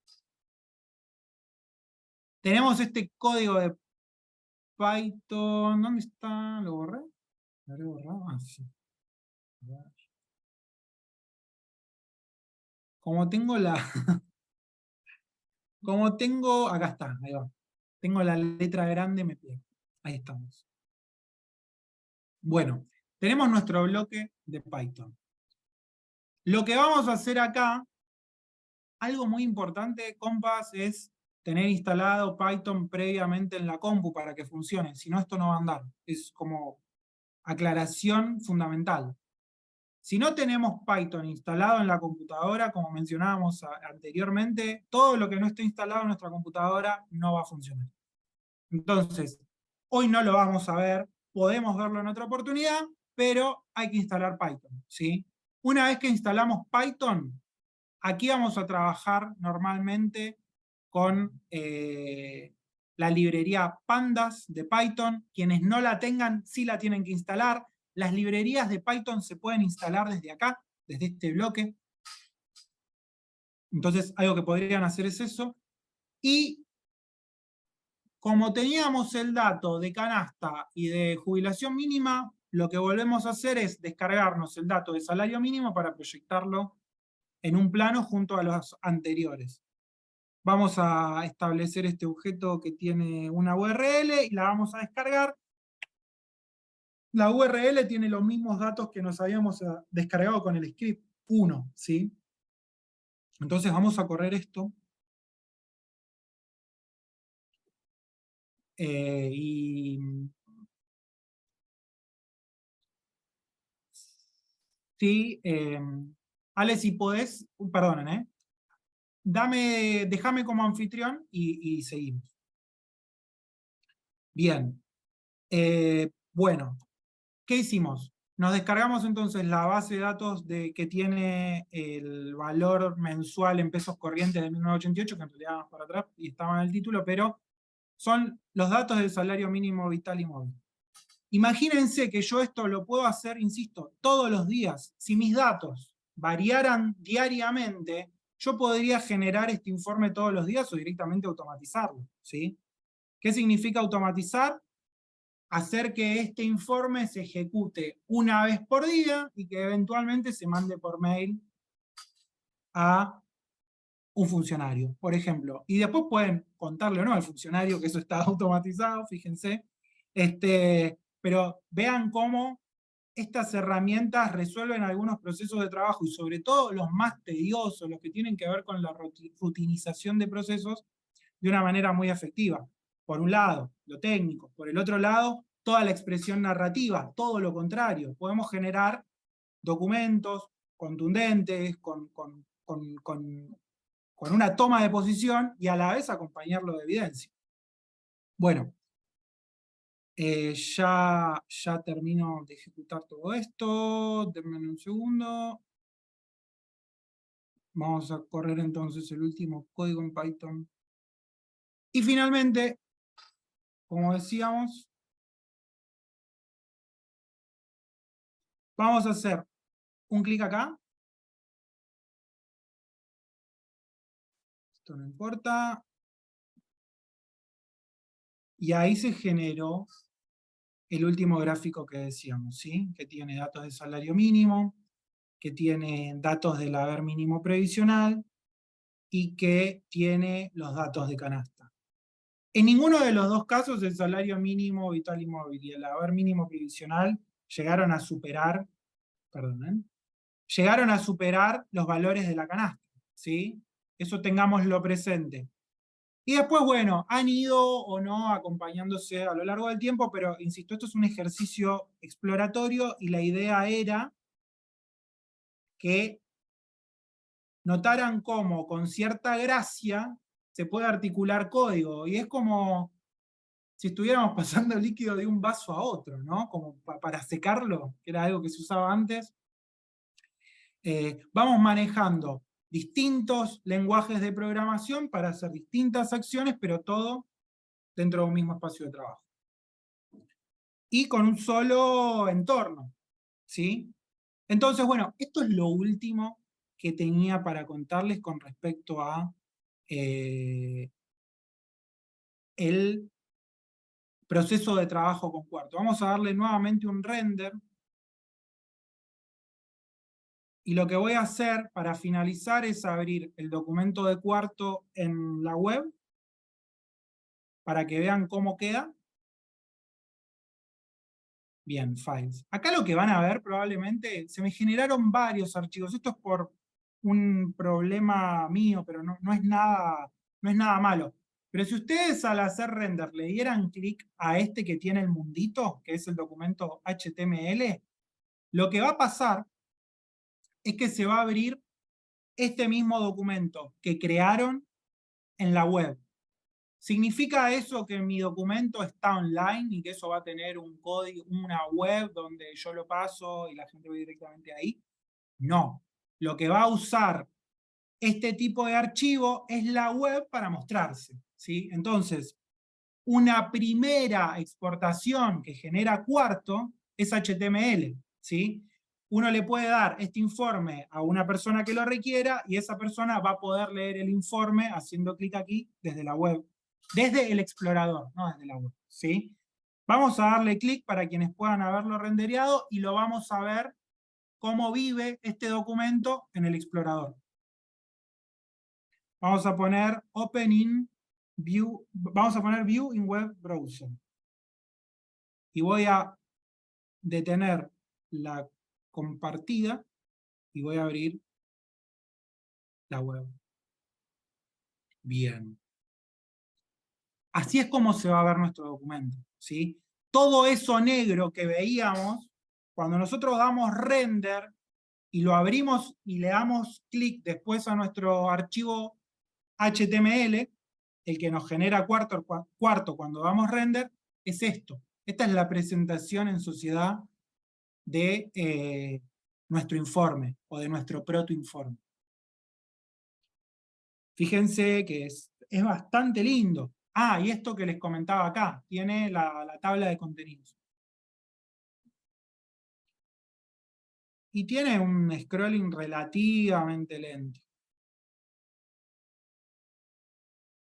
Tenemos este código de Python. ¿Dónde está? ¿Lo borré? ¿Lo habré borrado? Ah, sí. Como tengo la... Como tengo... Acá está, ahí va. Tengo la letra grande, me pierdo. Ahí estamos. Bueno, tenemos nuestro bloque de Python. Lo que vamos a hacer acá, algo muy importante, compas, es tener instalado Python previamente en la compu para que funcione. Si no, esto no va a andar. Es como aclaración fundamental. Si no tenemos Python instalado en la computadora, como mencionábamos anteriormente, todo lo que no esté instalado en nuestra computadora no va a funcionar. Entonces, hoy no lo vamos a ver, podemos verlo en otra oportunidad, pero hay que instalar Python, ¿sí? Una vez que instalamos Python, aquí vamos a trabajar normalmente con la librería Pandas de Python. Quienes no la tengan, sí la tienen que instalar. Las librerías de Python se pueden instalar desde acá, desde este bloque. Entonces, algo que podrían hacer es eso. Y como teníamos el dato de canasta y de jubilación mínima, lo que volvemos a hacer es descargarnos el dato de salario mínimo para proyectarlo en un plano junto a los anteriores. Vamos a establecer este objeto que tiene una URL y la vamos a descargar. La URL tiene los mismos datos que nos habíamos descargado con el script 1, ¿sí? Entonces vamos a correr esto. Sí, Ale, si podés, perdonen, déjame como anfitrión y seguimos. Bien. Bueno, ¿qué hicimos? Nos descargamos entonces la base de datos que tiene el valor mensual en pesos corrientes de 1988, que en realidad vamos para atrás y estaba en el título, pero son los datos del salario mínimo vital y móvil. Imagínense que yo esto lo puedo hacer, insisto, todos los días. Si mis datos variaran diariamente, yo podría generar este informe todos los días o directamente automatizarlo, ¿sí? ¿Qué significa automatizar? Hacer que este informe se ejecute una vez por día y que eventualmente se mande por mail a un funcionario, por ejemplo. Y después pueden contarle o no al funcionario que eso está automatizado, fíjense. Pero vean cómo estas herramientas resuelven algunos procesos de trabajo, y sobre todo los más tediosos, los que tienen que ver con la rutinización de procesos, de una manera muy efectiva. por un lado, lo técnico, por el otro lado, toda la expresión narrativa, todo lo contrario. Podemos generar documentos contundentes, con una toma de posición y a la vez acompañarlo de evidencia. Bueno, ya termino de ejecutar todo esto, denme un segundo. Vamos a correr entonces el último código en Python. Y finalmente, como decíamos, vamos a hacer un clic acá. Esto no importa. Y ahí se generó el último gráfico que decíamos, ¿sí? Que tiene datos de salario mínimo, que tiene datos del haber mínimo previsional y que tiene los datos de canasta. En ninguno de los dos casos el salario mínimo vital y móvil y el haber mínimo previsional llegaron a superar, llegaron a superar los valores de la canasta, ¿sí? Eso tengámoslo presente. Y después, bueno, han ido o no acompañándose a lo largo del tiempo, pero insisto, esto es un ejercicio exploratorio y la idea era que notaran cómo con cierta gracia se puede articular código. Y es como si estuviéramos pasando líquido de un vaso a otro, ¿no? Como para secarlo, que era algo que se usaba antes. Vamos manejando distintos lenguajes de programación para hacer distintas acciones, pero todo dentro de un mismo espacio de trabajo. Y con un solo entorno, ¿sí? Entonces, bueno, esto es lo último que tenía para contarles con respecto a el proceso de trabajo con Quarto. Vamos a darle nuevamente un render. Y lo que voy a hacer para finalizar es abrir el documento de Quarto en la web para que vean cómo queda. Bien, files. Acá lo que van a ver probablemente, se me generaron varios archivos. Esto es por un problema mío, pero no es nada malo. Pero si ustedes al hacer render le dieran clic a este que tiene el mundito, que es el documento HTML, lo que va a pasar es que se va a abrir este mismo documento que crearon en la web. ¿Significa eso que mi documento está online y que eso va a tener un código, una web donde yo lo paso y la gente va directamente ahí? No. Lo que va a usar este tipo de archivo es la web para mostrarse, ¿sí? Entonces, una primera exportación que genera Quarto es HTML, ¿sí? Uno le puede dar este informe a una persona que lo requiera y esa persona va a poder leer el informe haciendo clic aquí desde la web. Desde el explorador, no desde la web, ¿sí? Vamos a darle clic para quienes puedan haberlo rendereado y lo vamos a ver cómo vive este documento en el explorador. Vamos a poner Open in View, vamos a poner View in Web Browser. Y voy a detener la compartida y voy a abrir la web. Bien. Así es como se va a ver nuestro documento, ¿sí? Todo eso negro que veíamos, cuando nosotros damos render y lo abrimos y le damos clic después a nuestro archivo HTML, el que nos genera Quarto cuando damos render, es esto. Esta es la presentación en sociedad de nuestro informe o de nuestro protoinforme. Fíjense que es bastante lindo. Ah, y esto que les comentaba acá, tiene la tabla de contenidos. Y tiene un scrolling relativamente lento.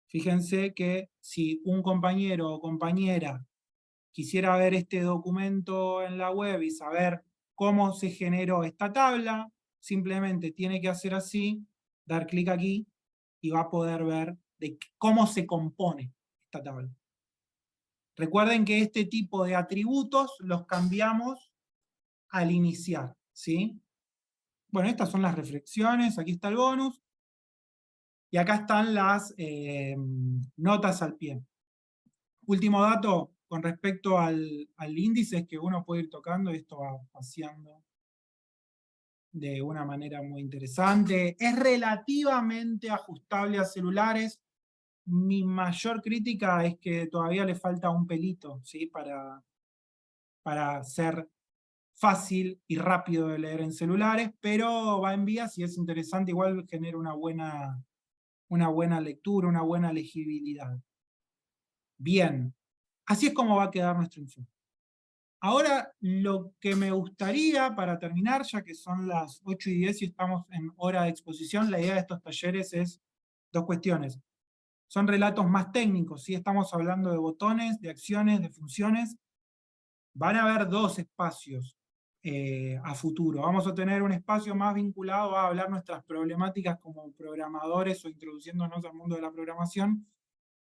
Fíjense que si un compañero o compañera quisiera ver este documento en la web y saber cómo se generó esta tabla, simplemente tiene que hacer así, dar clic aquí, y va a poder ver de cómo se compone esta tabla. Recuerden que este tipo de atributos los cambiamos al iniciar, ¿sí? Bueno, estas son las reflexiones, aquí está el bonus, y acá están las notas al pie. Último dato con respecto al índice es que uno puede ir tocando y esto va paseando de una manera muy interesante. Es relativamente ajustable a celulares. Mi mayor crítica es que todavía le falta un pelito, ¿sí? Para ser fácil y rápido de leer en celulares, pero va en vías y es interesante, igual genera una buena lectura, una buena legibilidad. Bien, así es como va a quedar nuestro informe. Ahora, lo que me gustaría, para terminar, ya que son las 8:10 y estamos en hora de exposición, la idea de estos talleres es dos cuestiones. Son relatos más técnicos, ¿sí? Estamos hablando de botones, de acciones, de funciones. Van a haber dos espacios a futuro. Vamos a tener un espacio más vinculado a hablar nuestras problemáticas como programadores o introduciéndonos al mundo de la programación,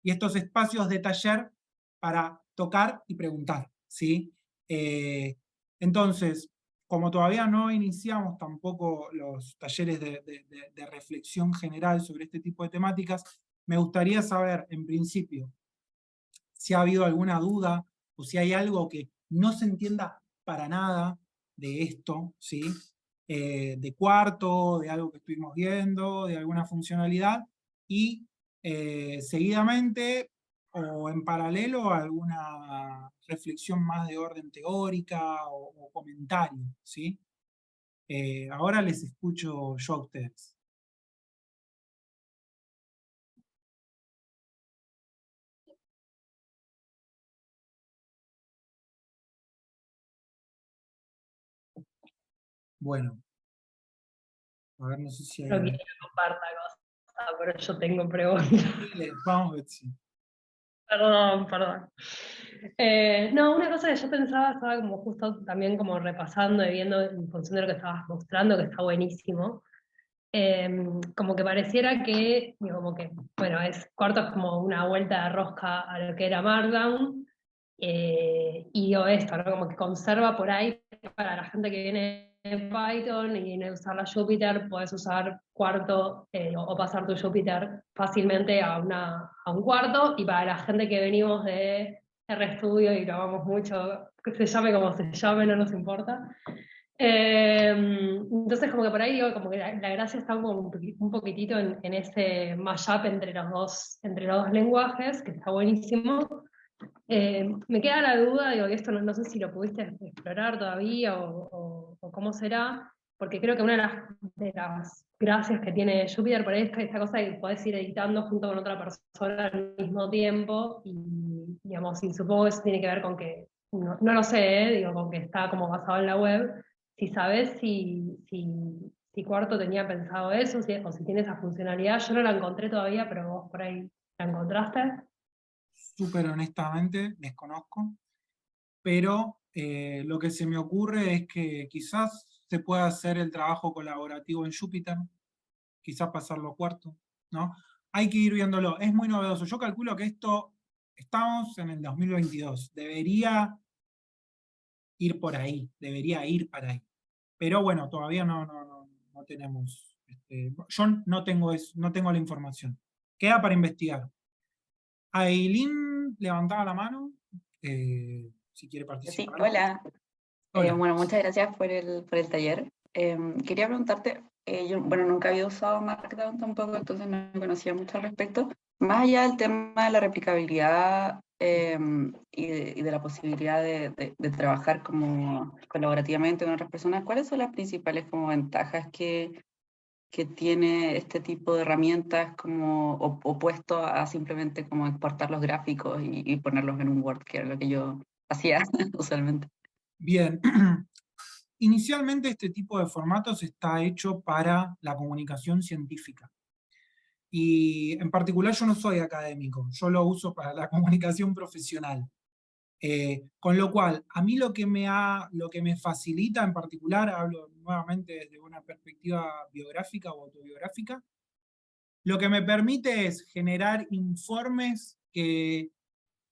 y estos espacios de taller para tocar y preguntar, ¿sí? Entonces, como todavía no iniciamos tampoco los talleres de reflexión general sobre este tipo de temáticas, me gustaría saber, en principio, si ha habido alguna duda o si hay algo que no se entienda para nada de esto, ¿sí? De cuarto, de algo que estuvimos viendo, de alguna funcionalidad, y seguidamente o en paralelo alguna reflexión más de orden teórica o comentario, ¿sí? Ahora les escucho yo a ustedes. Bueno, a ver, no sé si hay... No quiero que comparta cosas, pero yo tengo preguntas. Vamos, Betsy. Perdón. No, una cosa que yo pensaba, estaba como justo también como repasando y viendo en función de lo que estabas mostrando, que está buenísimo. Como que pareciera que, digo, como que, bueno, cuarto es como una vuelta de rosca a lo que era Markdown, y digo esto, ¿no? Como que conserva por ahí para la gente que viene de Python y viene a usar la Jupyter, puedes usar cuarto o pasar tu Jupyter fácilmente a un cuarto, y para la gente que venimos de RStudio y lo amamos mucho, que se llame como se llame, no nos importa. Entonces como que por ahí digo, como que la gracia está como un poquitito en ese mashup entre los dos lenguajes, que está buenísimo. Me queda la duda, digo, y esto no sé si lo pudiste explorar todavía o cómo será, porque creo que una de las gracias que tiene Jupyter por ahí es esta cosa de que podés ir editando junto con otra persona al mismo tiempo, y digamos, y supongo que eso tiene que ver con que, no lo sé, digo, con que está como basado en la web, si sabes si Cuarto tenía pensado eso, o si tiene esa funcionalidad. Yo no la encontré todavía, pero vos por ahí la encontraste. Súper honestamente, desconozco, pero lo que se me ocurre es que quizás se pueda hacer el trabajo colaborativo en Jupyter, quizás pasarlo a cuarto, ¿no? Hay que ir viéndolo, es muy novedoso. Yo calculo que esto, estamos en el 2022, debería ir por ahí, debería ir para ahí. Pero bueno, todavía no tenemos, yo no tengo la información. Queda para investigar. Aileen levantaba la mano, si quiere Sí, participar. hola. Hola. Bueno, muchas gracias por el taller. Quería preguntarte, yo, bueno, nunca había usado Markdown tampoco, entonces no conocía mucho al respecto. Más allá del tema de la replicabilidad y de la posibilidad de trabajar como colaborativamente con otras personas, ¿cuáles son las principales como ventajas que tiene este tipo de herramientas como opuesto a simplemente como exportar los gráficos y ponerlos en un Word, que era lo que yo hacía usualmente? Bien. Inicialmente este tipo de formatos está hecho para la comunicación científica. Y en particular yo no soy académico, yo lo uso para la comunicación profesional. Con lo cual, a mí lo que me facilita en particular, hablo nuevamente desde una perspectiva biográfica o autobiográfica, lo que me permite es generar informes que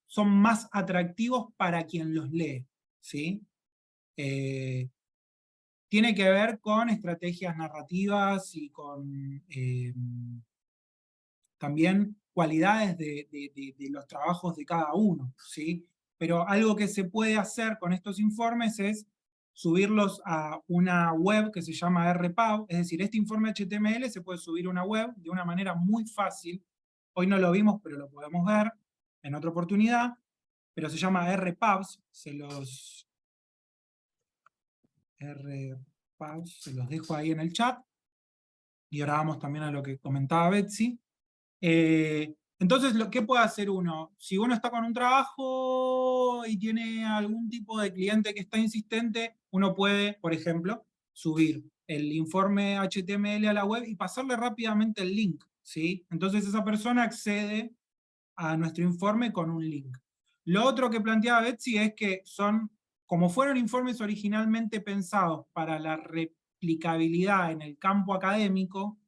son más atractivos para quien los lee, ¿sí? Tiene que ver con estrategias narrativas y con también cualidades de los trabajos de cada uno, ¿sí? Pero algo que se puede hacer con estos informes es subirlos a una web que se llama RPAV, es decir, este informe HTML se puede subir a una web de una manera muy fácil. Hoy no lo vimos, pero lo podemos ver en otra oportunidad, pero se llama RPAVs, se los dejo ahí en el chat, y ahora vamos también a lo que comentaba Betsy. Entonces, ¿qué puede hacer uno? Si uno está con un trabajo y tiene algún tipo de cliente que está insistente, uno puede, por ejemplo, subir el informe HTML a la web y pasarle rápidamente el link, ¿sí? Entonces esa persona accede a nuestro informe con un link. Lo otro que planteaba Betsy es que como fueron informes originalmente pensados para la replicabilidad en el campo académico,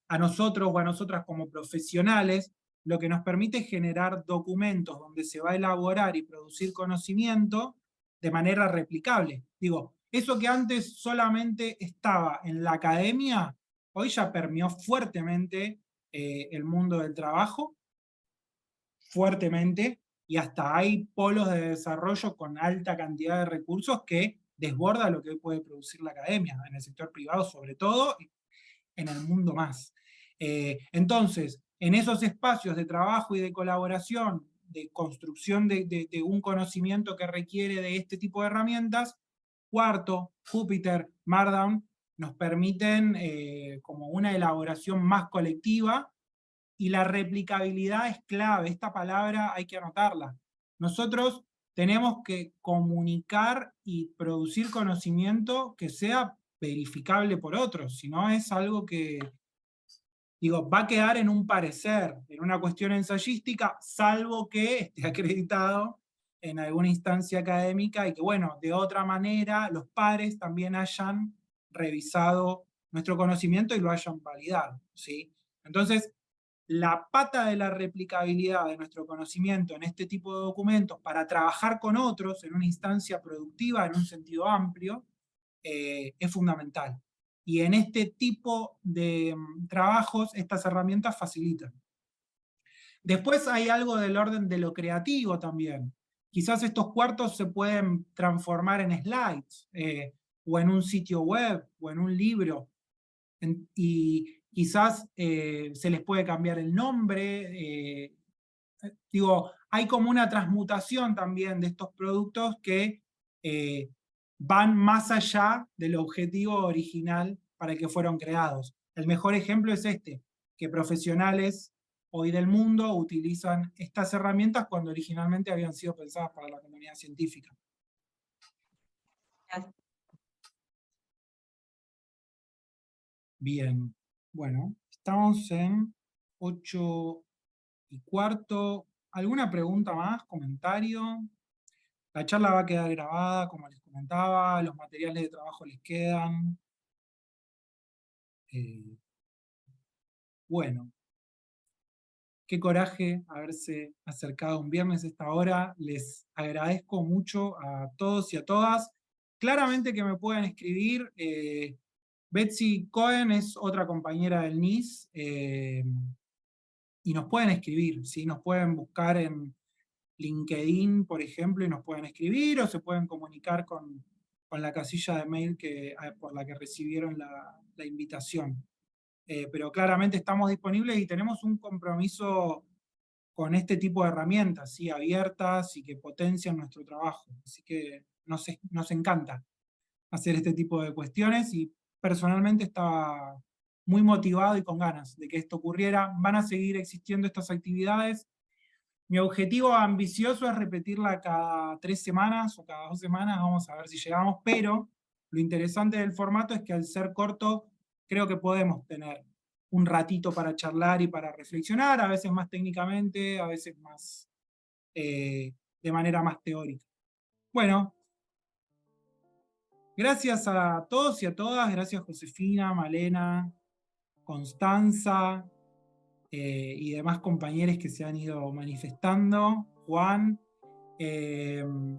a nosotros o a nosotras como profesionales, lo que nos permite es generar documentos donde se va a elaborar y producir conocimiento de manera replicable. Digo, eso que antes solamente estaba en la academia, hoy ya permeó fuertemente el mundo del trabajo, fuertemente, y hasta hay polos de desarrollo con alta cantidad de recursos que desborda lo que puede producir la academia, en el sector privado sobre todo, en el mundo más. Entonces, en esos espacios de trabajo y de colaboración, de construcción de un conocimiento que requiere de este tipo de herramientas, Quarto, Jupyter, Markdown, nos permiten como una elaboración más colectiva, y la replicabilidad es clave. Esta palabra hay que anotarla. Nosotros tenemos que comunicar y producir conocimiento que sea verificable por otros, si no es algo que, digo, va a quedar en un parecer, en una cuestión ensayística, salvo que esté acreditado en alguna instancia académica y que, bueno, de otra manera los pares también hayan revisado nuestro conocimiento y lo hayan validado, ¿sí? Entonces, la pata de la replicabilidad de nuestro conocimiento en este tipo de documentos para trabajar con otros en una instancia productiva en un sentido amplio es fundamental. Y en este tipo de trabajos estas herramientas facilitan. Después hay algo del orden de lo creativo también. Quizás estos cuartos se pueden transformar en slides, o en un sitio web, o en un libro. Y quizás se les puede cambiar el nombre. Digo, hay como una transmutación también de estos productos que van más allá del objetivo original para el que fueron creados. El mejor ejemplo es este, que profesionales hoy del mundo utilizan estas herramientas cuando originalmente habían sido pensadas para la comunidad científica. Bien, bueno, estamos en 8:15. ¿Alguna pregunta más? ¿Comentario? La charla va a quedar grabada, como les comentaba, los materiales de trabajo les quedan. Bueno, qué coraje haberse acercado un viernes a esta hora. Les agradezco mucho a todos y a todas. Claramente que me pueden escribir. Betsy Cohen es otra compañera del NIS, y nos pueden escribir, ¿sí? Nos pueden buscar en LinkedIn, por ejemplo, y nos pueden escribir, o se pueden comunicar con la casilla de mail por la que recibieron la invitación. Pero claramente estamos disponibles y tenemos un compromiso con este tipo de herramientas, ¿sí? Abiertas y que potencian nuestro trabajo. Así que nos encanta hacer este tipo de cuestiones, y personalmente estaba muy motivado y con ganas de que esto ocurriera. Van a seguir existiendo estas actividades. Mi objetivo ambicioso es repetirla cada 3 semanas o cada 2 semanas, vamos a ver si llegamos, pero lo interesante del formato es que al ser corto, creo que podemos tener un ratito para charlar y para reflexionar, a veces más técnicamente, a veces más de manera más teórica. Bueno, gracias a todos y a todas, gracias Josefina, Malena, Constanza, y demás compañeros que se han ido manifestando, Juan,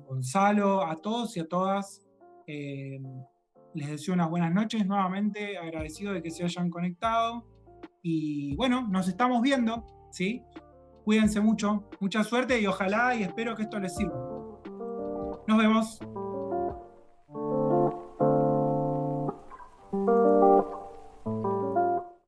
Gonzalo, a todos y a todas, les deseo unas buenas noches nuevamente, agradecido de que se hayan conectado, Y bueno, nos estamos viendo, ¿sí? Cuídense mucho, mucha suerte y ojalá y espero que esto les sirva. Nos vemos.